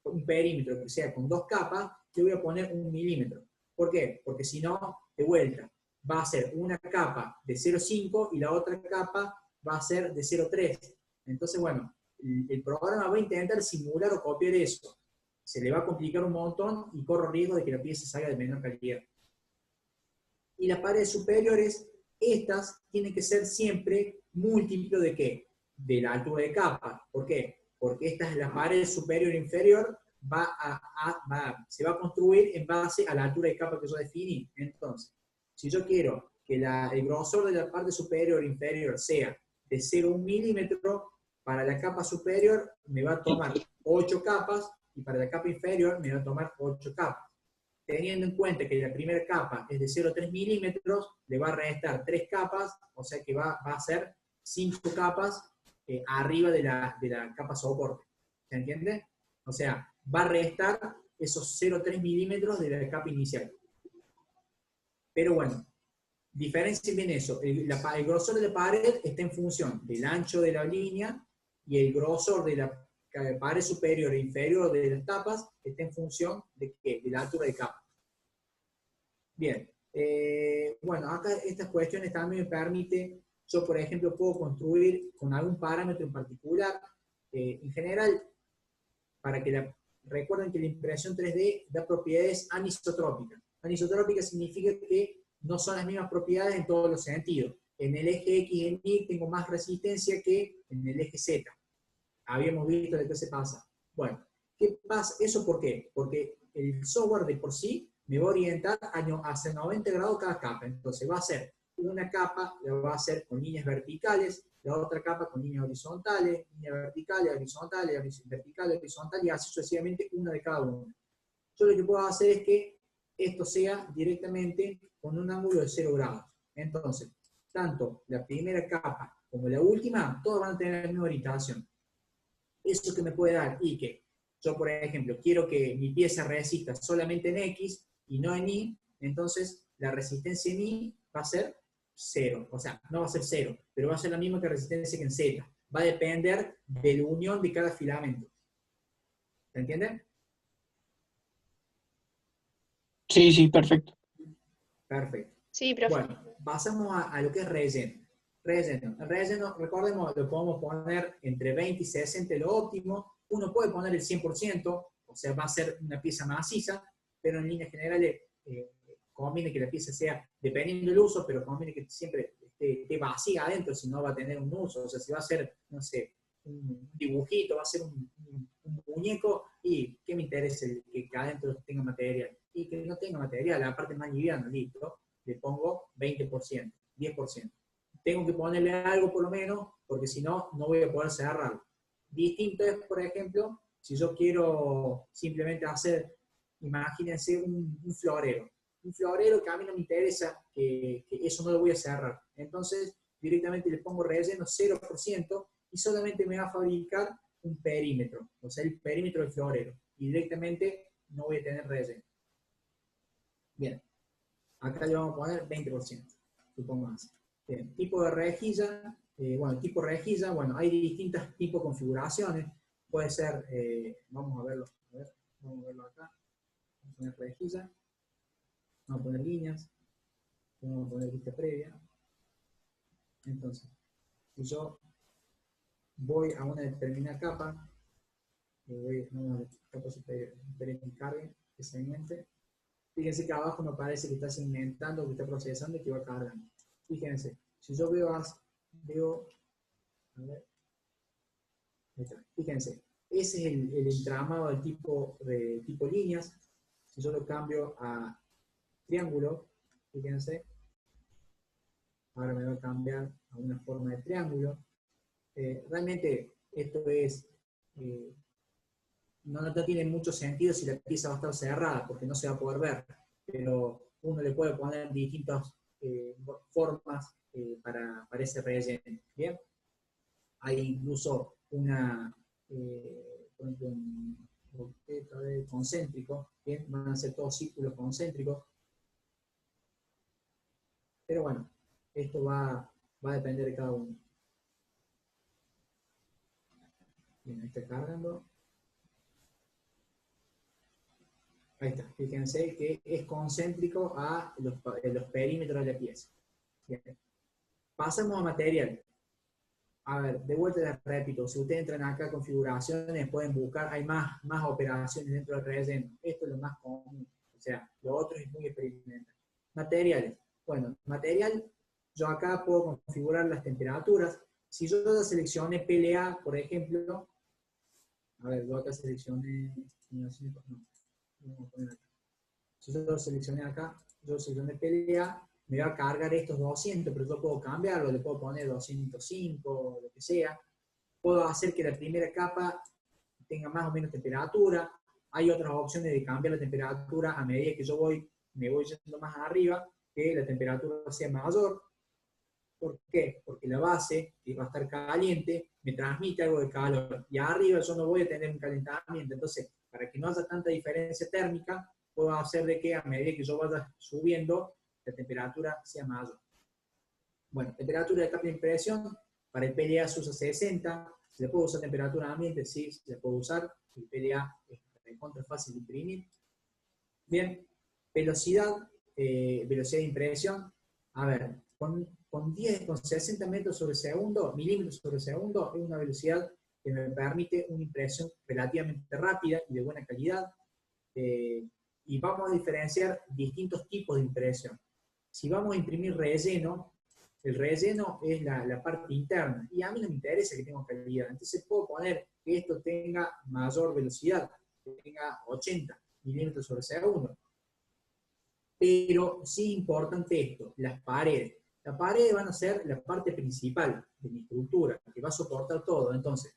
[SPEAKER 1] un perímetro que sea con 2 capas, le voy a poner 1 milímetro. ¿Por qué? Porque si no, de vuelta, va a ser una capa de 0,5 y la otra capa va a ser de 0,3. Entonces, bueno, el programa va a intentar simular o copiar eso. Se le va a complicar un montón y corro riesgo de que la pieza salga de menor calidad. Y las paredes superiores, estas tienen que ser siempre múltiplo ¿de qué? De la altura de capa. ¿Por qué? Porque esta es la pared superior e inferior, se va a construir en base a la altura de capa que yo definí. Entonces, si yo quiero que el grosor de la parte superior e inferior sea de 0,1 milímetro, para la capa superior me va a tomar 8 capas, y para la capa inferior me va a tomar 8 capas. Teniendo en cuenta que la primera capa es de 0,3 milímetros, le va a restar 3 capas, o sea que va a ser 5 capas arriba de la capa soporte. ¿Se entiende? O sea, va a restar esos 0,3 milímetros de la capa inicial. Pero bueno, diferencien bien eso. El grosor de la pared está en función del ancho de la línea, y el grosor de la pared superior e inferior de las tapas está en función de la altura de capa. Bien, bueno, acá estas cuestiones también me permiten yo, por ejemplo, puedo construir con algún parámetro en particular. En general, para que recuerden que la impresión 3D da propiedades anisotrópicas. Anisotrópica significa que no son las mismas propiedades en todos los sentidos. En el eje X en Y tengo más resistencia que en el eje Z. Habíamos visto de qué se pasa. Bueno, ¿qué pasa? ¿Eso por qué? Porque el software de por sí me va a orientar hacia 90 grados cada capa. Entonces va a hacer una capa, la va a hacer con líneas verticales, la otra capa con líneas horizontales, líneas verticales, horizontales, verticales, horizontales, y así sucesivamente una de cada una. Yo lo que puedo hacer es que esto sea directamente con un ángulo de 0 grados. Entonces, tanto la primera capa como la última, todas van a tener la misma orientación. Eso que me puede dar, y que yo, por ejemplo, quiero que mi pieza resista solamente en X y no en Y, entonces la resistencia en Y va a ser 0. O sea, no va a ser 0, pero va a ser la misma que resistencia que en Z. Va a depender de la unión de cada filamento. ¿Se entiende?
[SPEAKER 2] Sí, sí, perfecto.
[SPEAKER 1] Perfecto.
[SPEAKER 3] Sí, profe.
[SPEAKER 1] Bueno, pasamos a lo que es relleno. El relleno, recordemos, lo podemos poner entre 20 y 60 lo óptimo. Uno puede poner el 100%, o sea, va a ser una pieza maciza, pero en líneas generales conviene que la pieza sea, dependiendo del uso, pero conviene que siempre esté vacía adentro, si no va a tener un uso. O sea, si va a ser, no sé, un dibujito, va a ser un muñeco, y ¿qué me interesa? Que adentro tenga material. Y que no tenga material, la parte más liviana, listo, le pongo 20%, 10%. Tengo que ponerle algo por lo menos, porque si no, no voy a poder cerrarlo. Distinto es, por ejemplo, si yo quiero simplemente hacer, imagínense un florero. Un florero que a mí no me interesa, que eso no lo voy a cerrar. Entonces, directamente le pongo relleno 0% y solamente me va a fabricar un perímetro, o sea, el perímetro del florero. Y directamente no voy a tener relleno. Bien, acá le vamos a poner 20%, supongamos. Bien, tipo de rejilla, tipo de rejilla, hay distintos tipos de configuraciones. Puede ser, vamos a verlo acá. Vamos a poner rejilla, vamos a poner líneas, vamos a poner vista previa. Entonces, si yo voy a una determinada capa, vamos a la capa superior, esperar que cargue, que segmente. Fíjense que abajo me parece que está segmentando, que está procesando y que va cargando. Fíjense, si yo veo, a ver, ahí está. Fíjense, ese es el entramado del tipo líneas. Si yo lo cambio a triángulo, fíjense, ahora me va a cambiar a una forma de triángulo. Realmente esto es, no tiene mucho sentido si la pieza va a estar cerrada, porque no se va a poder ver, pero uno le puede poner distintas formas para ese relleno. ¿Bien? Hay incluso por ejemplo, un objeto concéntrico, ¿bien? Van a ser todos círculos concéntricos, pero bueno, esto va a depender de cada uno. Bien, ahí está cargando. Ahí está, fíjense que es concéntrico a los perímetros de la pieza. Bien. Pasamos a material. A ver, de vuelta les repito, si ustedes entran acá a configuraciones, pueden buscar, hay más operaciones dentro del relleno. Esto es lo más común, o sea, lo otro es muy experimental. Materiales. Bueno, material, yo acá puedo configurar las temperaturas. Si yo seleccioné PLA, por ejemplo, a ver, yo acá seleccioné, no, vamos a poner acá. Si yo lo seleccioné acá, yo seleccioné PLA, me va a cargar estos 200, pero yo puedo cambiarlo, le puedo poner 205, lo que sea. Puedo hacer que la primera capa tenga más o menos temperatura. Hay otras opciones de cambiar la temperatura a medida que me voy yendo más arriba, que la temperatura sea mayor. ¿Por qué? Porque la base, que va a estar caliente, me transmite algo de calor. Y arriba yo no voy a tener un calentamiento. Entonces, para que no haya tanta diferencia térmica, puedo hacer de que a medida que yo vaya subiendo, la temperatura sea mayor. Bueno, temperatura de capa de impresión, para el PLA se usa 60. ¿Se le puede usar temperatura ambiente? Sí, se le puede usar. El PLA es contra fácil de imprimir. Bien, velocidad de impresión. A ver, con con 60 metros sobre segundo, milímetros sobre segundo, es una velocidad que me permite una impresión relativamente rápida y de buena calidad. Y vamos a diferenciar distintos tipos de impresión. Si vamos a imprimir relleno, el relleno es la parte interna, y a mí no me interesa que tenga calidad, entonces puedo poner que esto tenga mayor velocidad, que tenga 80 milímetros sobre segundo. Pero sí es importante esto, las paredes. Las paredes van a ser la parte principal de mi estructura, que va a soportar todo. Entonces,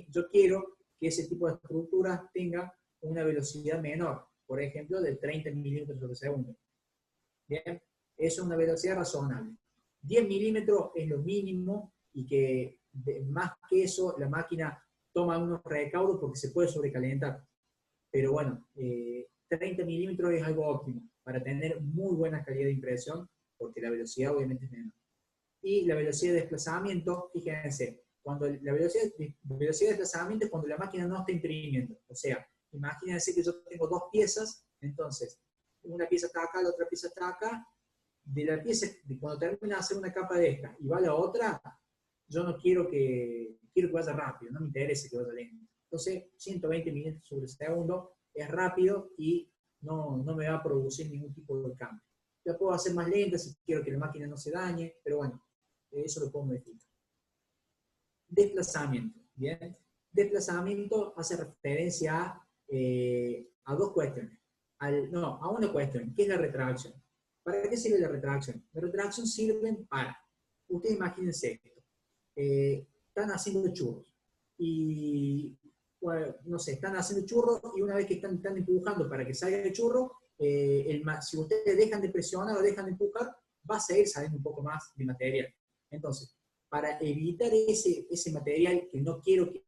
[SPEAKER 1] yo quiero que ese tipo de estructuras tenga una velocidad menor, por ejemplo, de 30 milímetros sobre segundo. Bien, eso es una velocidad razonable. 10 milímetros es lo mínimo, y que más que eso la máquina toma unos recaudos porque se puede sobrecalentar. Pero bueno, 30 milímetros es algo óptimo para tener muy buena calidad de impresión, porque la velocidad obviamente es menor. Y la velocidad de desplazamiento, fíjense, cuando la velocidad de desplazamiento es cuando la máquina no está imprimiendo. O sea, imagínense que yo tengo dos piezas, entonces una pieza está acá, la otra pieza está acá. De la pieza, cuando termina de hacer una capa de esta y va a la otra, yo no quiero quiero que vaya rápido, no me interesa que vaya lento. Entonces, 120 milímetros sobre segundo es rápido y no me va a producir ningún tipo de cambio. La puedo hacer más lenta si quiero que la máquina no se dañe, pero bueno, eso lo puedo modificar. Desplazamiento, ¿bien? Desplazamiento hace referencia a dos cuestiones. A una cuestión, que es la retracción. ¿Para qué sirve la retracción? La retracción sirve para, ustedes imagínense esto, están haciendo churros, y, bueno, no sé, están haciendo churros, y una vez que están empujando para que salga el churro, si ustedes dejan de presionar o dejan de empujar, va a seguir saliendo un poco más de material. Entonces, para evitar ese material que no quiero que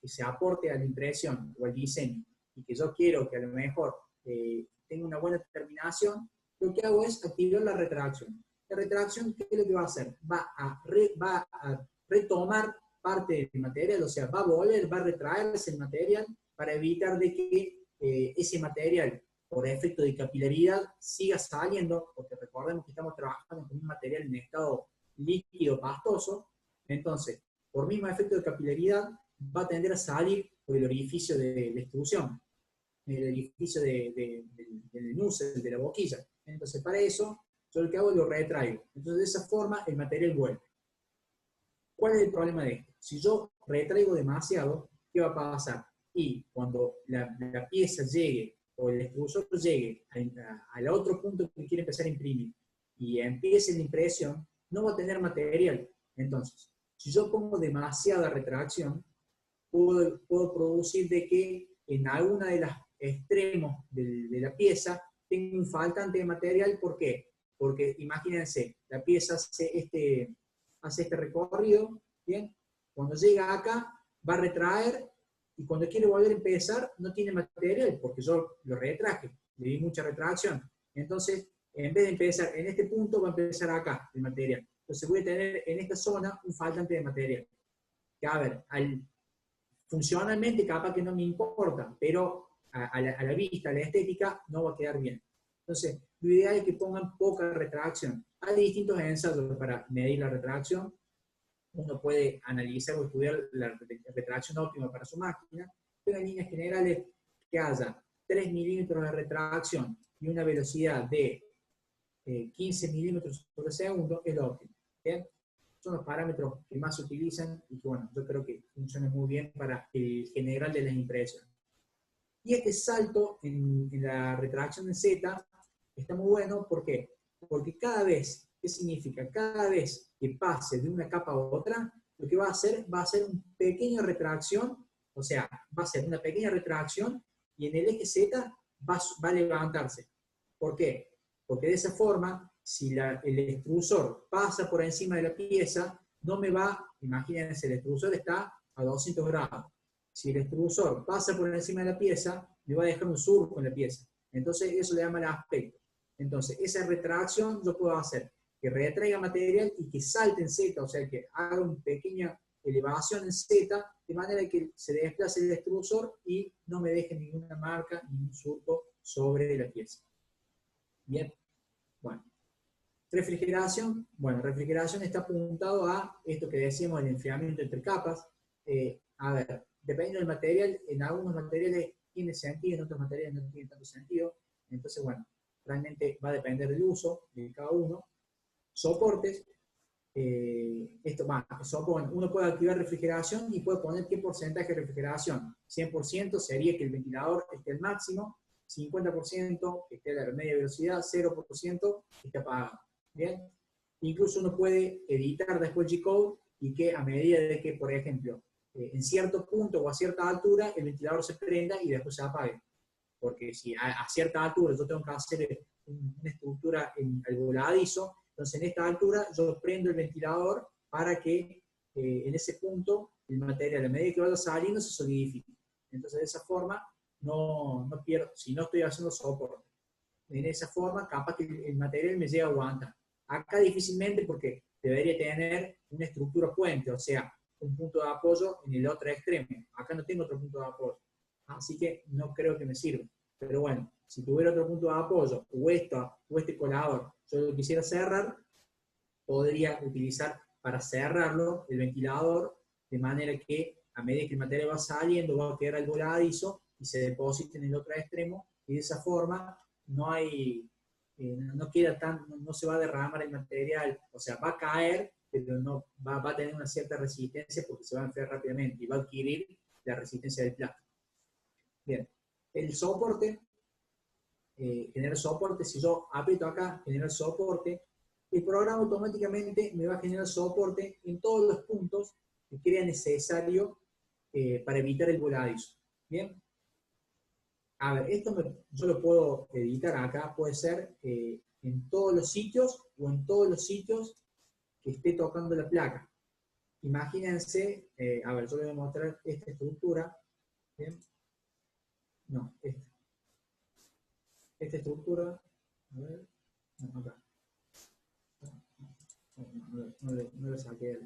[SPEAKER 1] se aporte a la impresión o al diseño, y que yo quiero que a lo mejor tenga una buena terminación, lo que hago es activar la retracción. La retracción, ¿qué es lo que va a hacer? Va a retomar parte del material, o sea, va a retraerse el material para evitar de que ese material, por efecto de capilaridad, siga saliendo, porque recordemos que estamos trabajando con un material en estado líquido pastoso. Entonces, por mismo efecto de capilaridad, va a tender a salir por el orificio de la extrusión, el orificio del nusel, de la boquilla. Entonces, para eso, yo lo que hago es lo retraigo. Entonces, de esa forma, el material vuelve. ¿Cuál es el problema de esto? Si yo retraigo demasiado, ¿qué va a pasar? Y cuando la pieza llegue, o el extrusor llegue al otro punto que quiere empezar a imprimir, y empiece la impresión, no va a tener material. Entonces, si yo pongo demasiada retracción, puedo producir de que en alguna de los extremos de la pieza tenga un faltante de material. ¿Por qué? Porque imagínense, la pieza hace este recorrido, ¿bien? Cuando llega acá, va a retraer, y cuando quiere volver a empezar, no tiene material, porque yo lo retraje, le di mucha retracción. Entonces, en vez de empezar en este punto, va a empezar acá el material. Entonces voy a tener en esta zona un faltante de material. Que, a ver, funcionalmente capaz que no me importa, pero a la vista, a la estética, no va a quedar bien. Entonces, lo ideal es que pongan poca retracción. Hay distintos ensayos para medir la retracción. Uno puede analizar o estudiar la retracción óptima para su máquina, pero en líneas generales, que haya 3 milímetros de retracción y una velocidad de 15 milímetros por segundo es lo óptimo. ¿Bien? Son los parámetros que más se utilizan, y que, bueno, yo creo que funcionan muy bien para el general de las impresiones. Y este salto en la retracción en Z está muy bueno. ¿Por qué? Porque cada vez, ¿qué significa? Cada vez que pase de una capa a otra, lo que va a hacer una pequeña retracción, o sea, va a ser una pequeña retracción, y en el eje Z va a levantarse. ¿Por qué? Porque de esa forma, si el extrusor pasa por encima de la pieza, no me va, imagínense, el extrusor está a 200 grados. Si el extrusor pasa por encima de la pieza, me va a dejar un surco en la pieza. Entonces, eso le da mal aspecto. Entonces, esa retracción yo puedo hacer que retraiga material y que salte en Z, o sea, que haga una pequeña elevación en Z, de manera que se desplace el extrusor y no me deje ninguna marca, ningún surco sobre la pieza. Bien, bueno. Refrigeración, bueno, refrigeración está apuntado a esto que decíamos, el enfriamiento entre capas. A ver, dependiendo del material, en algunos materiales tiene sentido, en otros materiales no tiene tanto sentido. Entonces, bueno, realmente va a depender del uso de cada uno. Soportes, bueno, uno puede activar refrigeración y puede poner qué porcentaje de refrigeración. 100% sería que el ventilador esté al máximo, 50% que esté a la media velocidad, 0% que esté apagado. ¿Bien? Incluso uno puede editar después G-Code y que a medida de que, por ejemplo, en cierto punto o a cierta altura el ventilador se prenda y después se apague. Porque si a cierta altura yo tengo que hacer una estructura en el voladizo, entonces en esta altura yo prendo el ventilador para que en ese punto el material a medida que vaya saliendo se solidifique. Entonces de esa forma no pierdo, si no estoy haciendo soporte. En esa forma capaz que el material me llega a aguantar. Acá difícilmente porque debería tener una estructura puente, o sea, un punto de apoyo en el otro extremo. Acá no tengo otro punto de apoyo. Así que no creo que me sirva. Pero bueno, si tuviera otro punto de apoyo, o este colador, yo lo quisiera cerrar, podría utilizar para cerrarlo el ventilador, de manera que a medida que el material va saliendo, va a quedar al voladizo y se deposita en el otro extremo, y de esa forma no hay, no queda no se va a derramar el material, o sea, va a caer, pero no va a tener una cierta resistencia porque se va a enfriar rápidamente y va a adquirir la resistencia del plástico. Bien, el soporte, generar soporte, si yo aprieto acá, generar soporte, el programa automáticamente me va a generar soporte en todos los puntos que crea necesario para evitar el voladizo. Bien, a ver, esto yo lo puedo editar acá, puede ser en todos los sitios o en todos los sitios que esté tocando la placa. Imagínense, a ver, yo les voy a mostrar esta estructura. ¿Bien? No, esta estructura, a ver, no, acá. No le saqué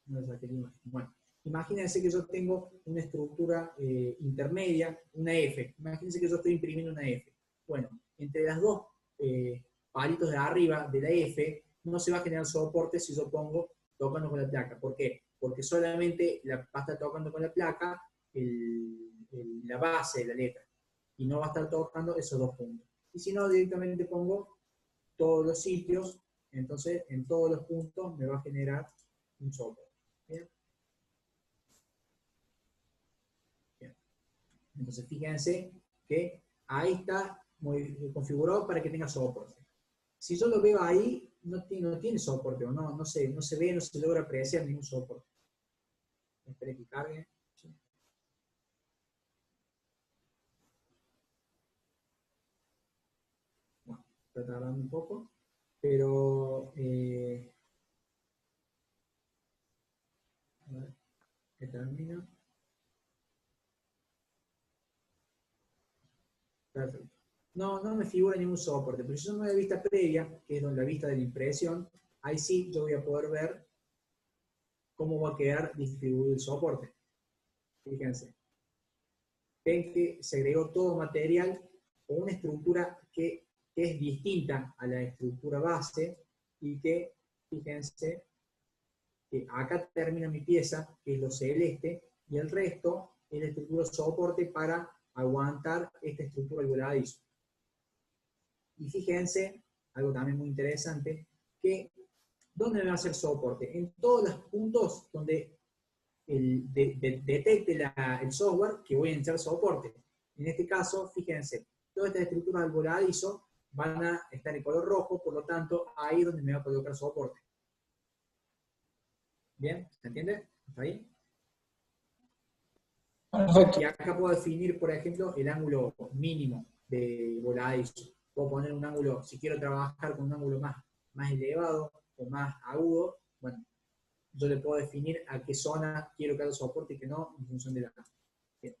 [SPEAKER 1] la imagen. Bueno, imagínense que yo tengo una estructura intermedia, una F. Imagínense que yo estoy imprimiendo una F. Bueno, entre las dos palitos de arriba de la F no se va a generar soporte si yo pongo tocando con la placa. ¿Por qué? Porque solamente va a estar tocando con la placa la base de la letra y no va a estar tocando esos dos puntos. Y si no, directamente pongo todos los sitios, entonces en todos los puntos me va a generar un soporte. ¿Bien? Bien. Entonces fíjense que ahí está configurado para que tenga soporte. Si yo lo veo ahí, no tiene soporte, o no se ve, no se logra apreciar ningún soporte. Esperen que cargue. Bueno, está tardando un poco, pero a ver, que termina. Perfecto. No me figura ningún soporte, pero si yo me voy a vista previa, que es la vista de la impresión, ahí sí yo voy a poder ver cómo va a quedar distribuido el soporte. Fíjense. Ven que se agregó todo material con una estructura que es distinta a la estructura base y que, fíjense, que acá termina mi pieza, que es lo celeste, y el resto es la estructura soporte para aguantar esta estructura del voladizo. Y fíjense, algo también muy interesante, que ¿dónde me va a hacer soporte? En todos los puntos donde detecte el software que voy a iniciar soporte. En este caso, fíjense, todas estas estructuras del voladizo van a estar en color rojo, por lo tanto, ahí es donde me va a colocar soporte. ¿Bien? ¿Se entiende? ¿Está ahí?
[SPEAKER 2] Perfecto.
[SPEAKER 1] Y acá puedo definir, por ejemplo, el ángulo mínimo de voladizo. Puedo poner un ángulo, si quiero trabajar con un ángulo más elevado o más agudo, bueno, yo le puedo definir a qué zona quiero que haya soporte y que no, en función de la... Bien.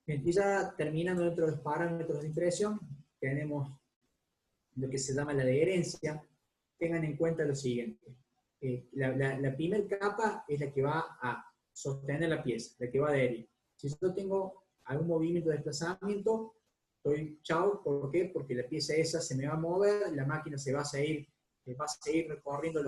[SPEAKER 1] Bien, y ya terminando dentro de los parámetros de impresión, tenemos lo que se llama la adherencia. Tengan en cuenta lo siguiente. La primera capa es la que va a sostener la pieza, la que va a adherir. Si yo tengo algún movimiento de desplazamiento, estoy chao. ¿Por qué? Porque la pieza esa se me va a mover, la máquina se va a seguir va a seguir recorriendo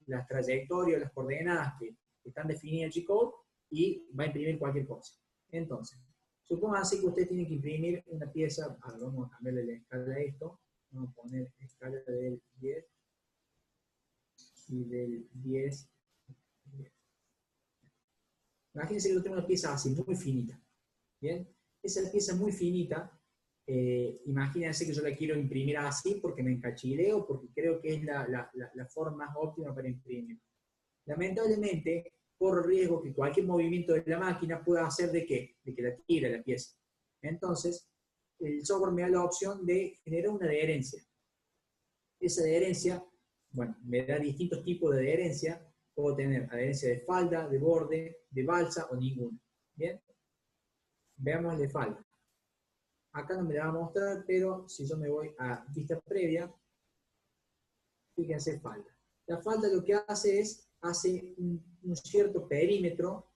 [SPEAKER 1] las trayectorias, las coordenadas que están definidas en G-Code y va a imprimir cualquier cosa. Entonces, supongo así que usted tiene que imprimir una pieza, vamos a cambiarle la escala a esto, vamos a poner escala del 10 y del 10. Imagínense que yo tengo una pieza así, muy finita. ¿Bien? Esa pieza muy finita, imagínense que yo la quiero imprimir así porque me encachileo, porque creo que es la forma más óptima para imprimir. Lamentablemente, corro riesgo que cualquier movimiento de la máquina pueda hacer ¿de qué? De que la tire la pieza. Entonces, el software me da la opción de generar una adherencia. Esa adherencia, bueno, me da distintos tipos de adherencia. Puedo tener adherencia de falda, de borde, de balsa o ninguna. ¿Bien? Veamos el de falda. Acá no me la va a mostrar, pero si yo me voy a vista previa, fíjense falda. La falda lo que hace es, hace un cierto perímetro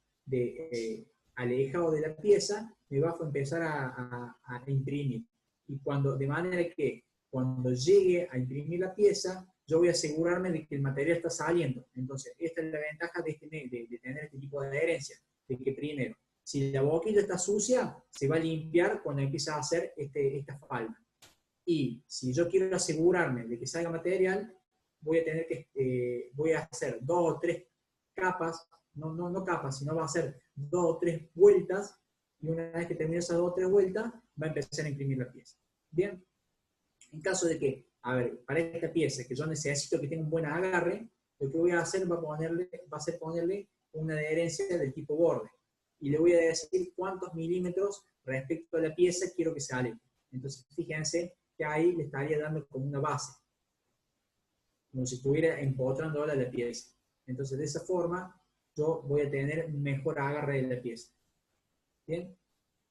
[SPEAKER 1] alejado de la pieza, me va a empezar a imprimir. Y de manera que cuando llegue a imprimir la pieza, yo voy a asegurarme de que el material está saliendo. Entonces, esta es la ventaja de tener este tipo de adherencia, de que primero, si la boquilla está sucia, se va a limpiar cuando empieza a hacer esta falda. Y si yo quiero asegurarme de que salga material, voy a hacer 2 o 3 capas, no capas, sino va a hacer 2 o 3 vueltas, y una vez que termine esas 2 o 3 vueltas, va a empezar a imprimir la pieza. Bien, en caso de que, a ver, para esta pieza, que yo necesito que tenga un buen agarre, lo que voy a hacer va a ser ponerle una adherencia del tipo borde. Y le voy a decir cuántos milímetros respecto a la pieza quiero que se aleje. Entonces, fíjense que ahí le estaría dando como una base, como si estuviera empotrando ahora la pieza. Entonces, de esa forma, yo voy a tener un mejor agarre de la pieza. ¿Bien?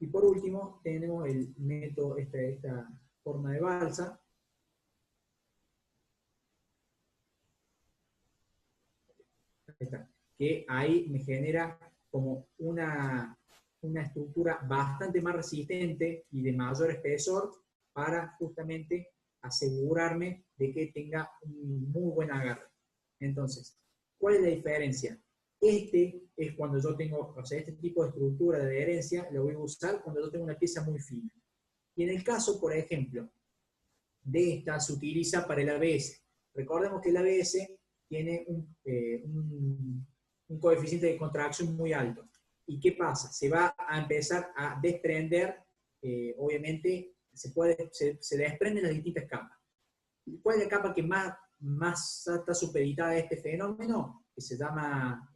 [SPEAKER 1] Y por último, tenemos el método, esta forma de balsa. Ahí está. Que ahí me genera como una estructura bastante más resistente y de mayor espesor para justamente asegurarme de que tenga un muy buen agarre. Entonces, ¿cuál es la diferencia? Este es cuando yo tengo, o sea, este tipo de estructura de adherencia lo voy a usar cuando yo tengo una pieza muy fina. Y en el caso, por ejemplo, de esta se utiliza para el ABS. Recordemos que el ABS tiene un coeficiente de contracción muy alto. ¿Y qué pasa? Se va a empezar a desprender, obviamente, se desprenden las distintas capas. ¿Cuál es la capa que más está supeditada a este fenómeno? Que se llama,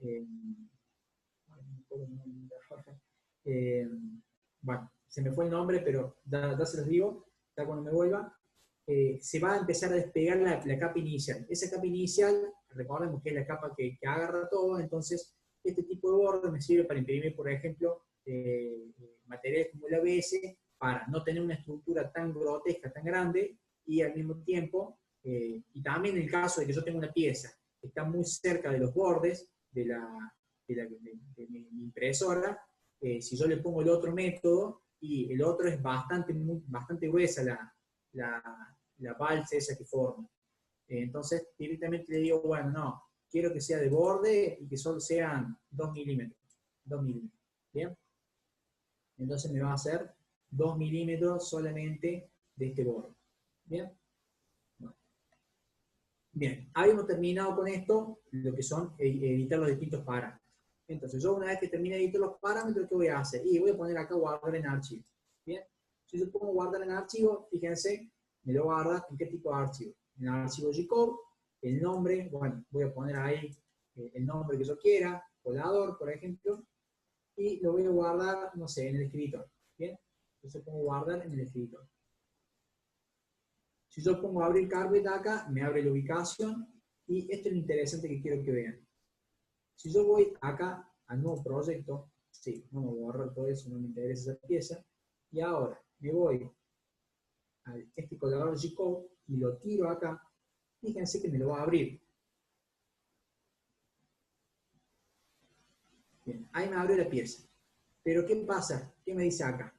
[SPEAKER 1] bueno, se me fue el nombre, pero ya se los digo, ya cuando me vuelva, se va a empezar a despegar la capa inicial. Esa capa inicial, recordemos que es la capa que agarra todo, entonces este tipo de borde me sirve para imprimir, por ejemplo, materiales como el ABS, para no tener una estructura tan grotesca, tan grande, y al mismo tiempo, y también en el caso de que yo tenga una pieza que está muy cerca de los bordes de mi impresora, si yo le pongo el otro método, y el otro es bastante gruesa la balsa esa que forma. Entonces, directamente le digo, bueno, no, quiero que sea de borde y que solo sean 2 milímetros. 2 milímetros. ¿Bien? Entonces me va a hacer 2 milímetros solamente de este borde. ¿Bien? Bueno. Bien, habíamos terminado con esto, lo que son editar los distintos parámetros. Entonces, yo una vez que termine de editar los parámetros, ¿qué voy a hacer? Y voy a poner acá guardar en archivo. ¿Bien? Si yo pongo guardar en archivo, fíjense, me lo guarda en qué tipo de archivo. En el archivo G-Code, el nombre, bueno, voy a poner ahí el nombre que yo quiera, colador, por ejemplo, y lo voy a guardar, no sé, en el escritor. ¿Bien? Entonces pongo guardar en el escritor. Si yo pongo abrir carpeta acá, me abre la ubicación, y esto es lo interesante que quiero que vean. Si yo voy acá al nuevo proyecto, sí, vamos a borrar todo eso, no me interesa esa pieza, y ahora me voy a este colador G-Code y lo tiro acá, fíjense que me lo va a abrir. Bien, ahí me abre la pieza. Pero ¿qué pasa? ¿Qué me dice acá?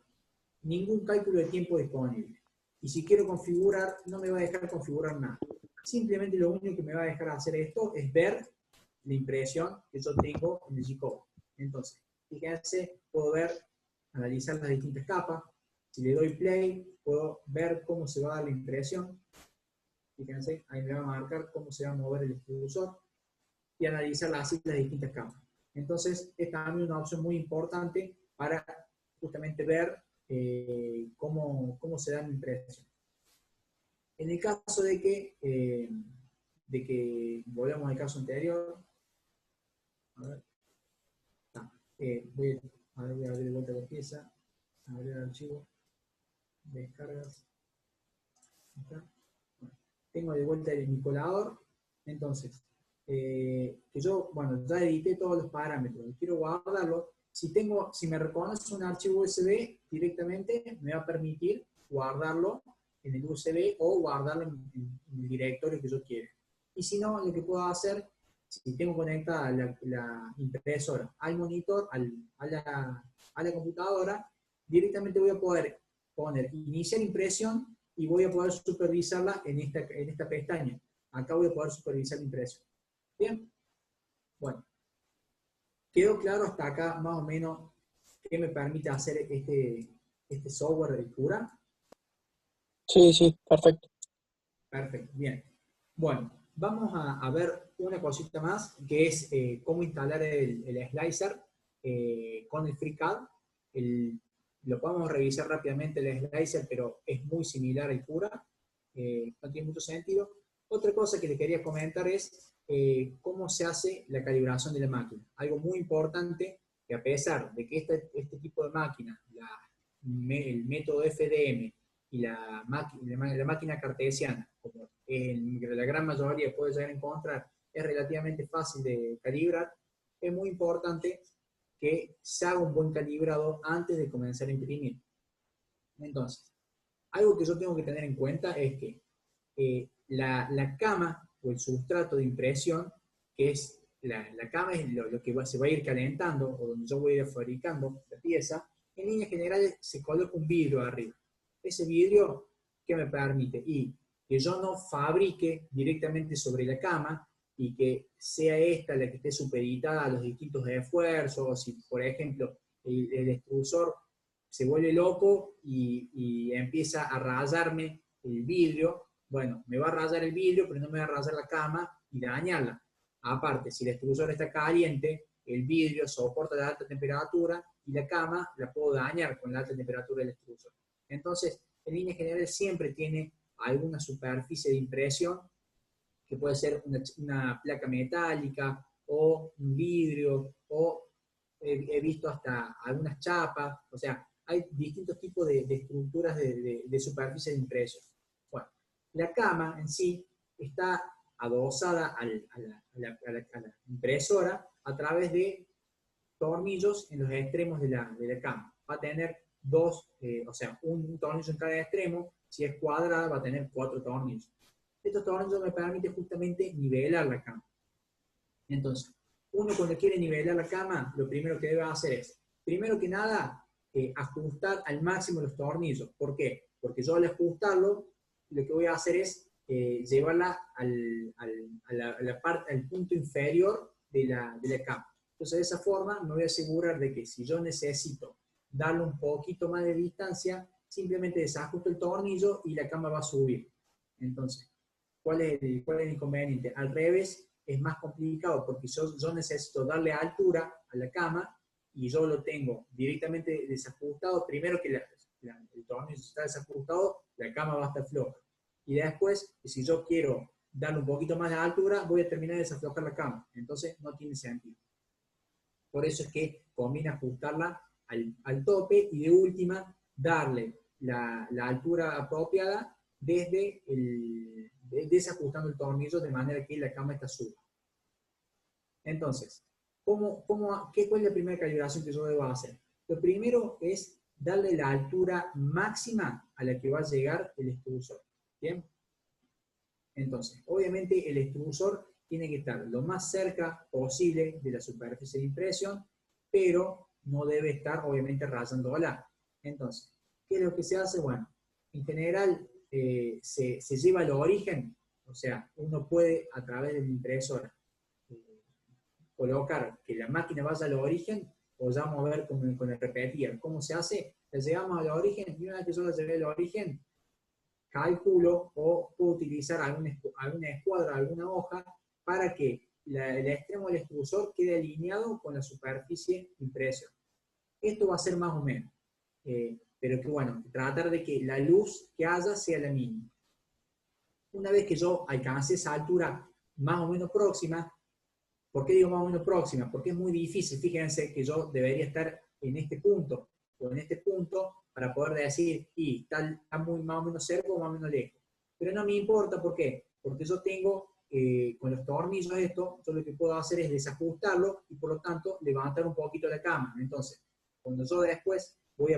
[SPEAKER 1] Ningún cálculo de tiempo disponible. Y si quiero configurar, no me va a dejar configurar nada. simplemente lo único que me va a dejar hacer esto es ver la impresión que yo tengo en el G-Code. Entonces, fíjense, puedo ver, analizar las distintas capas. Si le doy play, puedo ver cómo se va a dar la impresión. Fíjense, ahí me va a marcar cómo se va a mover el extrusor y analizar así las distintas capas. Entonces, esta es también una opción muy importante para justamente ver cómo se da la impresión. En el caso de que volvamos al caso anterior, a ver, voy a abrir de vuelta la pieza, abrir el archivo, descargas, acá. Bueno, tengo de vuelta mi colador, entonces, que yo, bueno, ya edité todos los parámetros, y quiero guardarlo. Si me reconoce un archivo USB directamente, me va a permitir guardarlo en el USB o guardarlo en el directorio que yo quiera. Y si no, lo que puedo hacer, si tengo conectada la impresora al monitor, a la computadora, directamente voy a poder poner iniciar impresión y voy a poder supervisarla en esta pestaña. Acá voy a poder supervisar la impresión. Bien, bueno. ¿Quedó claro hasta acá más o menos qué me permite hacer este software de Cura?
[SPEAKER 2] Sí, sí, perfecto.
[SPEAKER 1] Perfecto, bien. Bueno, vamos a ver una cosita más, que es cómo instalar el slicer con el FreeCAD. Lo podemos revisar rápidamente el slicer, pero es muy similar al Cura. No tiene mucho sentido. Otra cosa que les quería comentar es cómo se hace la calibración de la máquina. Algo muy importante, que a pesar de que este tipo de máquina, el método FDM y la máquina cartesiana, como la gran mayoría puede llegar a encontrar, es relativamente fácil de calibrar, es muy importante que se haga un buen calibrado antes de comenzar a imprimir. Entonces, algo que yo tengo que tener en cuenta es que la cama o el sustrato de impresión, que es la cama es lo que se va a ir calentando, o donde yo voy a ir fabricando la pieza, en líneas generales se coloca un vidrio arriba. Ese vidrio, ¿qué me permite? Y que yo no fabrique directamente sobre la cama y que sea esta la que esté supeditada a los distintos esfuerzos. Si, por ejemplo, el extrusor se vuelve loco y empieza a rayarme el vidrio, bueno, me va a rayar el vidrio, pero no me va a rayar la cama y dañarla. Aparte, si el extrusor está caliente, el vidrio soporta la alta temperatura y la cama la puedo dañar con la alta temperatura del extrusor. Entonces, en línea general siempre tiene alguna superficie de impresión, que puede ser una placa metálica o un vidrio, o he visto hasta algunas chapas, o sea, hay distintos tipos de estructuras de superficie de impresión. Bueno, la cama en sí está adosada a la impresora a través de tornillos en los extremos de la cama. Va a tener o sea, un tornillo en cada extremo. Si es cuadrada, va a tener 4 tornillos. Estos tornillos me permiten justamente nivelar la cama. Entonces, uno cuando quiere nivelar la cama, lo primero que debe hacer es, primero que nada, ajustar al máximo los tornillos. ¿Por qué? Porque yo al ajustarlo, lo que voy a hacer es llevarla al punto inferior de la cama. Entonces, de esa forma me voy a asegurar de que si yo necesito darle un poquito más de distancia, simplemente desajusto el tornillo y la cama va a subir. Entonces, ¿cuál es el inconveniente? Al revés, es más complicado porque yo necesito darle altura a la cama y yo lo tengo directamente desajustado. Primero que el tornillo está desajustado, la cama va a estar floja. Y después, si yo quiero darle un poquito más de altura, voy a terminar de desaflojar la cama. Entonces, no tiene sentido. Por eso es que conviene ajustarla al tope y de última, darle la altura apropiada desajustando el tornillo de manera que la cama está suba. Entonces, ¿cuál es la primera calibración que yo debo hacer? Lo primero es darle la altura máxima a la que va a llegar el extrusor. ¿Bien? Entonces, obviamente el extrusor tiene que estar lo más cerca posible de la superficie de impresión, pero no debe estar obviamente rayándola. Entonces, ¿qué es lo que se hace? Bueno, en general se lleva al origen O sea, uno puede a través de la impresora colocar que la máquina vaya al origen, o ya vamos a ver con el repetir cómo se hace. La llevamos al origen y una vez que yo la llevé al origen, calculo o puedo utilizar alguna escuadra, alguna hoja, para que el extremo del extrusor quede alineado con la superficie de impresión. Esto va a ser más o menos. Pero que bueno, tratar de que la luz que haya sea la mínima. Una vez que yo alcance esa altura más o menos próxima, ¿por qué digo más o menos próxima? Porque es muy difícil, fíjense que yo debería estar en este punto o en este punto para poder decir, y está muy más o menos cerca o más o menos lejos. Pero no me importa, ¿por qué? Porque yo tengo, con los tornillos esto, yo lo que puedo hacer es desajustarlo y por lo tanto levantar un poquito la cama. Entonces, cuando yo después voy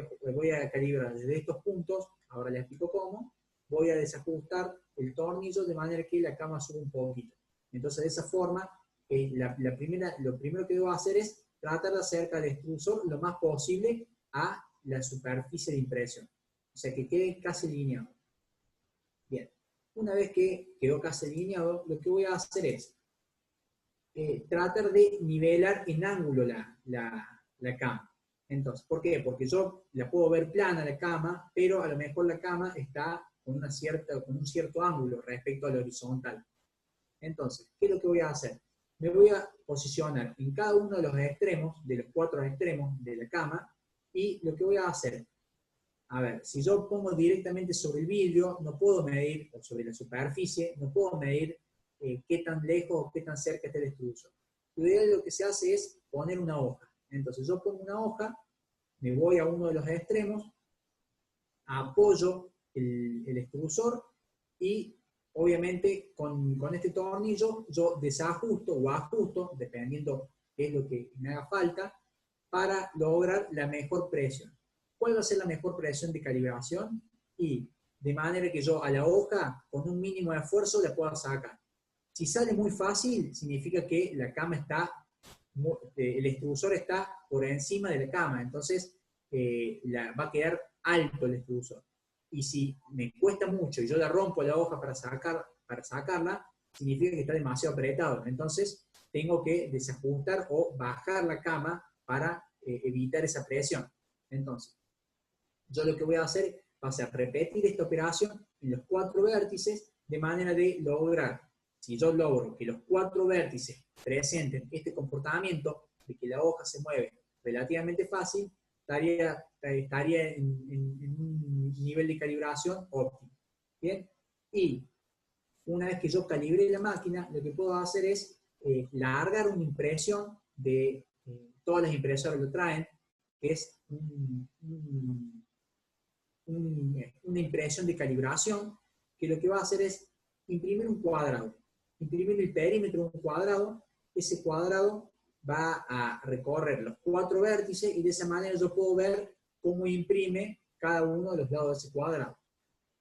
[SPEAKER 1] a calibrar desde estos puntos, ahora les explico cómo, voy a desajustar el tornillo de manera que la cama suba un poquito. Entonces, de esa forma, lo primero que debo hacer es tratar de acercar el extrusor lo más posible a la superficie de impresión. O sea, que quede casi alineado. Bien, una vez que quedó casi alineado, lo que voy a hacer es tratar de nivelar en ángulo la cama. Entonces, ¿por qué? Porque yo la puedo ver plana la cama, pero a lo mejor la cama está con un cierto ángulo respecto al horizontal. Entonces, ¿qué es lo que voy a hacer? Me voy a posicionar en cada uno de los extremos, de los 4 extremos de la cama, y lo que voy a hacer, a ver, si yo pongo directamente sobre el vidrio, no puedo medir, o sobre la superficie, no puedo medir qué tan lejos o qué tan cerca está el extrusor. Lo ideal lo que se hace es poner una hoja. Entonces yo pongo una hoja, me voy a uno de los extremos, apoyo el extrusor y obviamente con este tornillo yo desajusto o ajusto, dependiendo qué es lo que me haga falta, para lograr la mejor presión. ¿Cuál va a ser la mejor presión de calibración? Y de manera que yo a la hoja, con un mínimo de esfuerzo, la pueda sacar. Si sale muy fácil, significa que la cama está, el extrusor está por encima de la cama, entonces va a quedar alto el extrusor. Y si me cuesta mucho y yo la rompo la hoja para sacarla, significa que está demasiado apretado. Entonces tengo que desajustar o bajar la cama para evitar esa presión. Entonces, yo lo que voy a hacer va a ser repetir esta operación en los 4 vértices de manera de lograr, si yo logro que los 4 vértices presenten este comportamiento de que la hoja se mueve relativamente fácil, estaría en un nivel de calibración óptimo. ¿Bien? Y una vez que yo calibré la máquina, lo que puedo hacer es largar una impresión de, todas las impresoras lo traen, que es una impresión de calibración, que lo que va a hacer es imprimir un cuadrado, imprimir el perímetro de un cuadrado, ese cuadrado va a recorrer los 4 vértices y de esa manera yo puedo ver cómo imprime cada uno de los lados de ese cuadrado.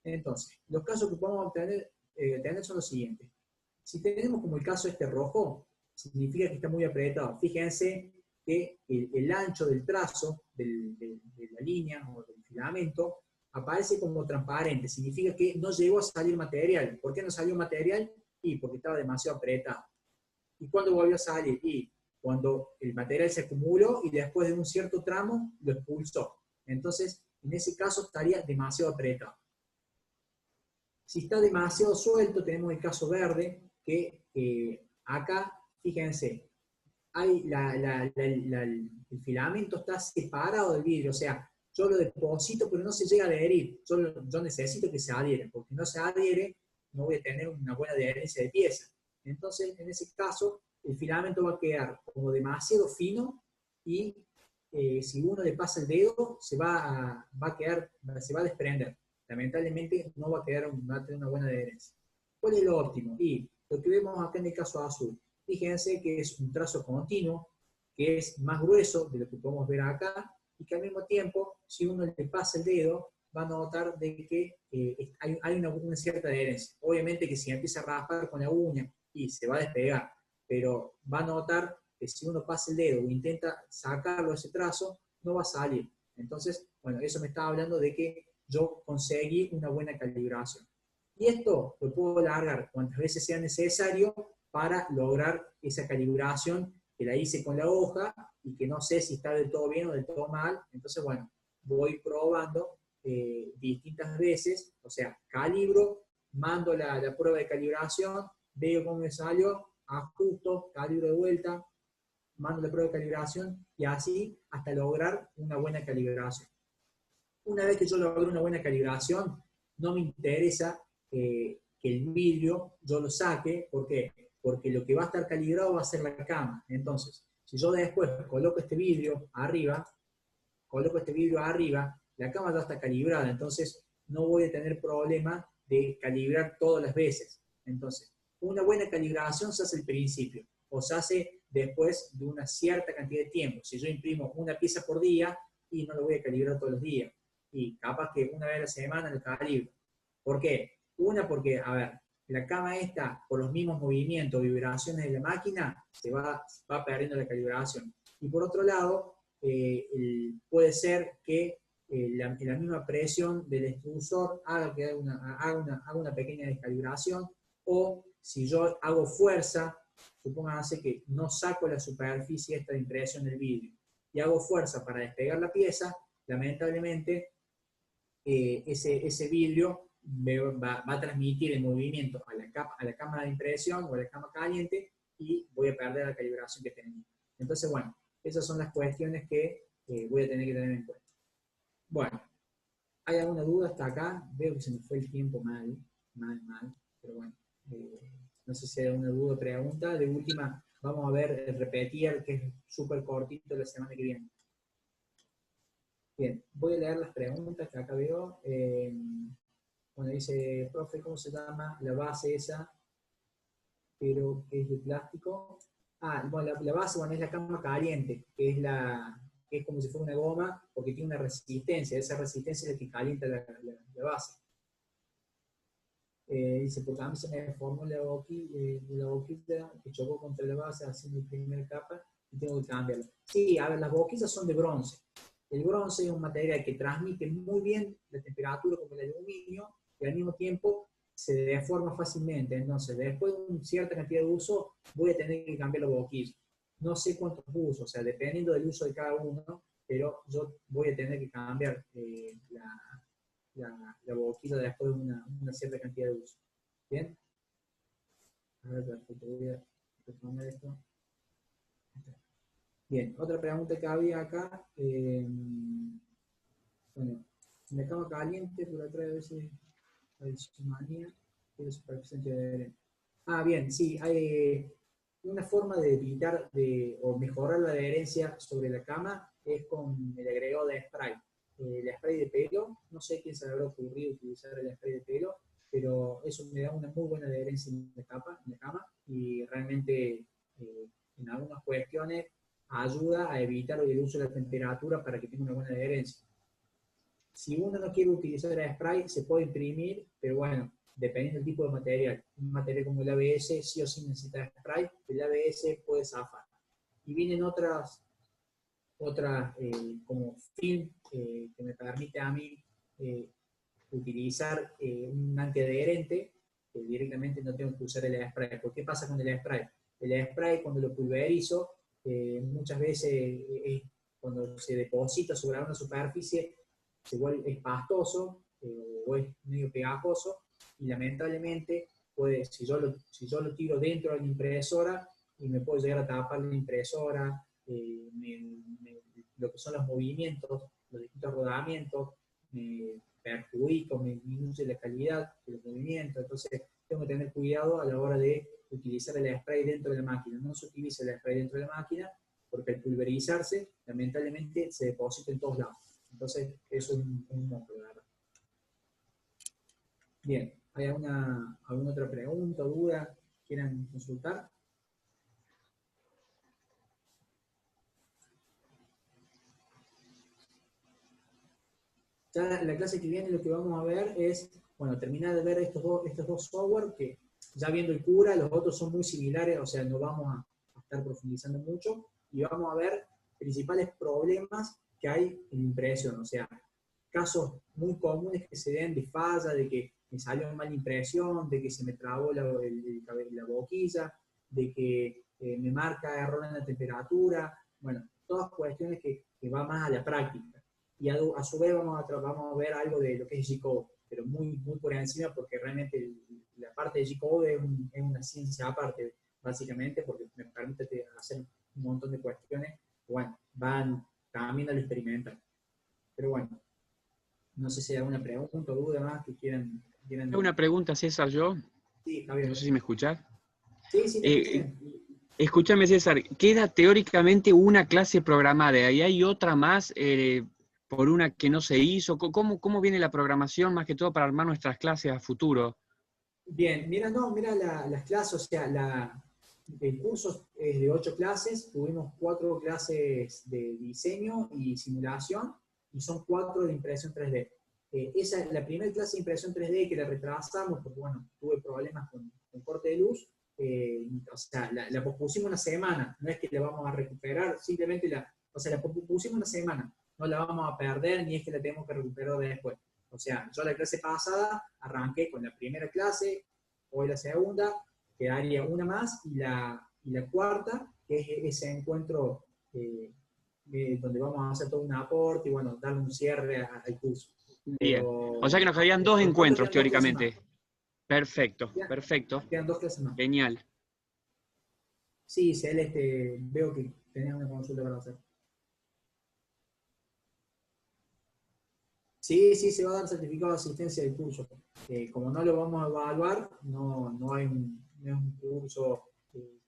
[SPEAKER 1] Entonces, los casos que podemos tener son los siguientes. Si tenemos como el caso este rojo, significa que está muy apretado. Fíjense que el ancho del trazo de la línea o del filamento aparece como transparente, significa que no llegó a salir material. ¿Por qué no salió material? Y porque estaba demasiado apretado. ¿Y cuándo volvió a salir? Y cuando el material se acumuló y después de un cierto tramo lo expulsó. Entonces, en ese caso estaría demasiado apretado. Si está demasiado suelto, tenemos el caso verde, que acá, fíjense, hay el filamento está separado del vidrio, o sea, yo lo deposito, pero no se llega a adherir. Yo necesito que se adhiera, porque si no se adhiere, no voy a tener una buena adherencia de pieza. Entonces, en ese caso, el filamento va a quedar como demasiado fino y si uno le pasa el dedo, se va a desprender. Lamentablemente no va a tener una buena adherencia. ¿Cuál es lo óptimo? Y lo que vemos acá en el caso azul, fíjense que es un trazo continuo, que es más grueso de lo que podemos ver acá, y que al mismo tiempo, si uno le pasa el dedo, va a notar de que hay una cierta adherencia. Obviamente que si empieza a raspar con la uña y se va a despegar, pero va a notar que si uno pasa el dedo o intenta sacarlo ese trazo, no va a salir. Entonces, bueno, eso me estaba hablando de que yo conseguí una buena calibración. Y esto lo puedo alargar cuantas veces sea necesario para lograr esa calibración que la hice con la hoja y que no sé si está del todo bien o del todo mal. Entonces, bueno, voy probando distintas veces, o sea, calibro, mando la prueba de calibración, veo cómo me salió, ajusto, calibro de vuelta, mando la prueba de calibración y así hasta lograr una buena calibración. Una vez que yo logro una buena calibración, no me interesa que el vidrio yo lo saque. ¿Por qué? Porque lo que va a estar calibrado va a ser la cama. Entonces, si yo después coloco este vidrio arriba, la cama ya está calibrada, entonces no voy a tener problema de calibrar todas las veces. Entonces, una buena calibración se hace al principio, o se hace después de una cierta cantidad de tiempo. Si yo imprimo una pieza por día, y no lo voy a calibrar todos los días. Y capaz que una vez a la semana lo calibro. ¿Por qué? Una, porque, a ver, la cama esta, por los mismos movimientos, vibraciones de la máquina, se va perdiendo la calibración. Y por otro lado, puede ser que la misma presión del extrusor haga que haga una pequeña descalibración, o si yo hago fuerza, supóngase que no saco la superficie esta de impresión del vidrio, y hago fuerza para despegar la pieza, lamentablemente ese vidrio va a transmitir el movimiento a la cámara de impresión o a la cámara caliente y voy a perder la calibración que tenía. Entonces, bueno, esas son las cuestiones que voy a tener que tener en cuenta. Bueno, ¿hay alguna duda hasta acá? Veo que se me fue el tiempo mal, pero bueno, no sé si hay alguna duda o pregunta. De última, vamos a ver, repetir, que es súper cortito la semana que viene. Bien, voy a leer las preguntas que acá veo. Bueno, dice, profe, ¿cómo se llama la base esa, pero que es de plástico? Ah, bueno, la base, bueno, es la cama caliente, que es como si fuera una goma, porque tiene una resistencia. Esa resistencia es la que calienta la base. Dice, porque a mí se me formó la boquilla que chocó contra la base haciendo la primera capa y tengo que cambiarla. Sí, a ver, las boquillas son de bronce. El bronce es un material que transmite muy bien la temperatura como el aluminio y al mismo tiempo se deforma fácilmente. Entonces, después de una cierta cantidad de uso, voy a tener que cambiar la boquilla. No sé cuántos usos, o sea, dependiendo del uso de cada uno, pero yo voy a tener que cambiar la boquilla después de una cierta cantidad de uso. ¿Bien? A ver, perfecto, voy a retomar esto. Bien, otra pregunta que había acá. Bueno, en la cama caliente, por otra vez, la dismanía y la superficie adherente. Ah, bien, sí, hay una forma de evitar o mejorar la adherencia sobre la cama es con el agregado de spray. El spray de pelo, no sé quién se le habrá ocurrido utilizar el spray de pelo, pero eso me da una muy buena adherencia en la cama y realmente en algunas cuestiones ayuda a evitar el uso de la temperatura para que tenga una buena adherencia. Si uno no quiere utilizar el spray, se puede imprimir, pero bueno, dependiendo del tipo de material. Un material como el ABS sí o sí necesita spray, el ABS puede zafar. Y vienen otras como film que me permite a mí utilizar un antiadherente, que directamente no tengo que usar el spray. ¿Por qué pasa con el spray? El spray cuando lo pulverizo, muchas veces cuando se deposita sobre una superficie, se vuelve, es pastoso o es medio pegajoso y lamentablemente si yo lo tiro dentro de la impresora y me puedo llegar a tapar la impresora, lo que son los movimientos, los distintos rodamientos, me perjudica, me disminuye la calidad de los movimientos. Entonces tengo que tener cuidado a la hora de utilizar el spray dentro de la máquina. No se utiliza el spray dentro de la máquina porque al pulverizarse, lamentablemente se deposita en todos lados. Entonces eso es un monstruo, ¿verdad? Bien, ¿hay alguna otra pregunta o duda que quieran consultar? Ya la clase que viene lo que vamos a ver es, bueno, terminar de ver estos dos software que ya viendo el Cura, los otros son muy similares, o sea, no vamos a estar profundizando mucho, y vamos a ver principales problemas que hay en impresión, o sea, casos muy comunes que se den de falla, de que me salió mala impresión, de que se me trabó la boquilla, de que me marca error en la temperatura, bueno, todas cuestiones que va más a la práctica. Y a su vez vamos a ver algo de lo que es G-Code, pero muy, muy por encima, porque realmente la parte de G-Code es una ciencia aparte, básicamente, porque me permite hacer un montón de cuestiones, bueno, van también al experimental. Pero bueno, no sé si hay alguna pregunta o duda más que quieran.
[SPEAKER 3] Tengo una pregunta, César, yo.
[SPEAKER 1] Sí, Javier.
[SPEAKER 3] No sé si me escuchás.
[SPEAKER 1] Sí, sí, te escucho bien.
[SPEAKER 3] Escúchame, César, queda teóricamente una clase programada y hay otra más por una que no se hizo. ¿Cómo viene la programación más que todo para armar nuestras clases a futuro?
[SPEAKER 1] Bien, mira las clases, o sea, el curso es de 8 clases, tuvimos 4 clases de diseño y simulación, y son 4 de impresión 3D. La primera clase de impresión 3D que la retrasamos, porque bueno, tuve problemas con corte de luz, o sea, la pospusimos una semana, no es que la vamos a recuperar, simplemente la pospusimos una semana, no la vamos a perder, ni es que la tenemos que recuperar después. O sea, yo la clase pasada arranqué con la primera clase, hoy la segunda, quedaría una más, y la cuarta, que es ese encuentro donde vamos a hacer todo un aporte y bueno, darle un cierre al curso.
[SPEAKER 3] Bien,
[SPEAKER 1] Pero,
[SPEAKER 3] o sea que nos quedarían 2 encuentros
[SPEAKER 1] quedan 2 clases
[SPEAKER 3] teóricamente. Perfecto,
[SPEAKER 1] más.
[SPEAKER 3] perfecto.
[SPEAKER 1] Quedan 2 clases más.
[SPEAKER 3] Genial.
[SPEAKER 1] Sí, Celeste, veo que tenés una consulta para hacer. Sí, sí, se va a dar certificado de asistencia del curso. Como no lo vamos a evaluar, no es un curso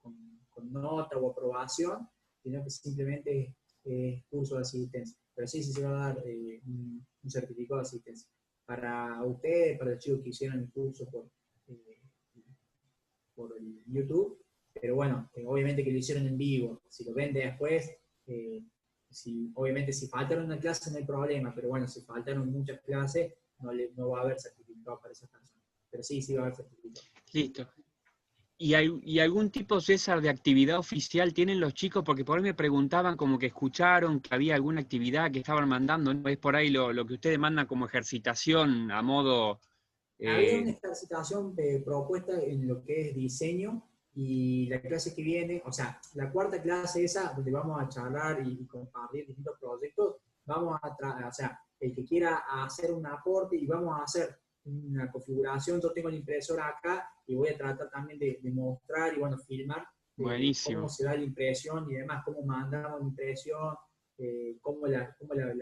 [SPEAKER 1] con nota o aprobación, sino que simplemente es curso de asistencia. Pero sí, sí se va a dar un certificado de asistencia. Para ustedes, para los chicos que hicieron el curso por el YouTube, pero bueno, obviamente que lo hicieron en vivo. Si lo ven después, obviamente si faltaron una clase no hay problema, pero bueno, si faltaron muchas clases, no va a haber certificado para esas personas. Pero sí, sí va a haber certificado.
[SPEAKER 3] Listo. ¿Y algún tipo, César, de actividad oficial tienen los chicos? Porque por ahí me preguntaban como que escucharon que había alguna actividad que estaban mandando, ¿no? Es por ahí lo que ustedes mandan como ejercitación a modo...
[SPEAKER 1] Había una ejercitación propuesta en lo que es diseño, y la clase que viene, o sea, la cuarta clase esa, donde vamos a charlar y compartir distintos proyectos, o sea, el que quiera hacer un aporte y vamos a hacer una configuración. Yo tengo la impresora acá y voy a tratar también de mostrar y bueno, filmar cómo se da la impresión y demás, cómo mandamos la impresión, cómo la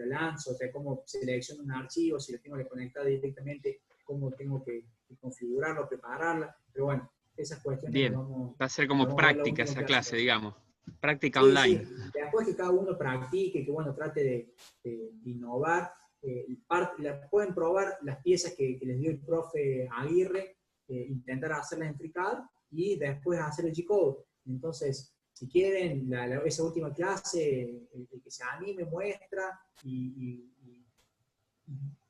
[SPEAKER 1] lanzo, o sea, cómo selecciono un archivo, si lo tengo que conectar directamente, cómo tengo que configurarlo, prepararla, pero bueno, esas cuestiones.
[SPEAKER 3] Bien, va a ser como práctica esa clase, digamos. Práctica
[SPEAKER 1] sí,
[SPEAKER 3] online.
[SPEAKER 1] Sí, después que cada uno practique, que bueno, trate de innovar. Pueden probar las piezas que les dio el profe Aguirre, intentar hacerlas en FreeCAD y después hacer el G-Code. Entonces, si quieren, esa última clase, el que se anime muestra y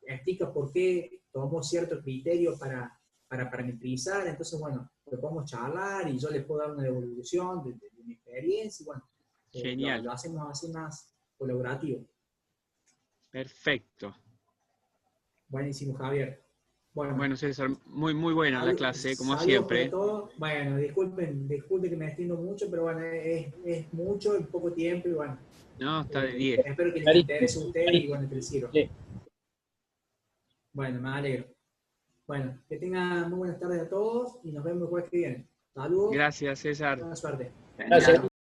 [SPEAKER 1] explica por qué tomó ciertos criterios para parametrizar. Entonces, bueno, lo podemos charlar y yo les puedo dar una devolución de mi experiencia y bueno,
[SPEAKER 3] Genial.
[SPEAKER 1] lo hacemos así más colaborativo.
[SPEAKER 3] Perfecto.
[SPEAKER 1] Buenísimo, Javier.
[SPEAKER 3] Bueno, César, muy buena la clase, como siempre.
[SPEAKER 1] Todo. Bueno, disculpen que me extiendo mucho, pero bueno, es mucho en poco tiempo y bueno.
[SPEAKER 3] No, está de 10.
[SPEAKER 1] Espero que les interese a ustedes y bueno, que les sirva. Sí. Bueno, me alegro. Bueno, que tengan muy buenas tardes a todos y nos vemos el jueves que viene. Saludos.
[SPEAKER 3] Gracias, César.
[SPEAKER 1] Buena suerte.
[SPEAKER 2] Gracias.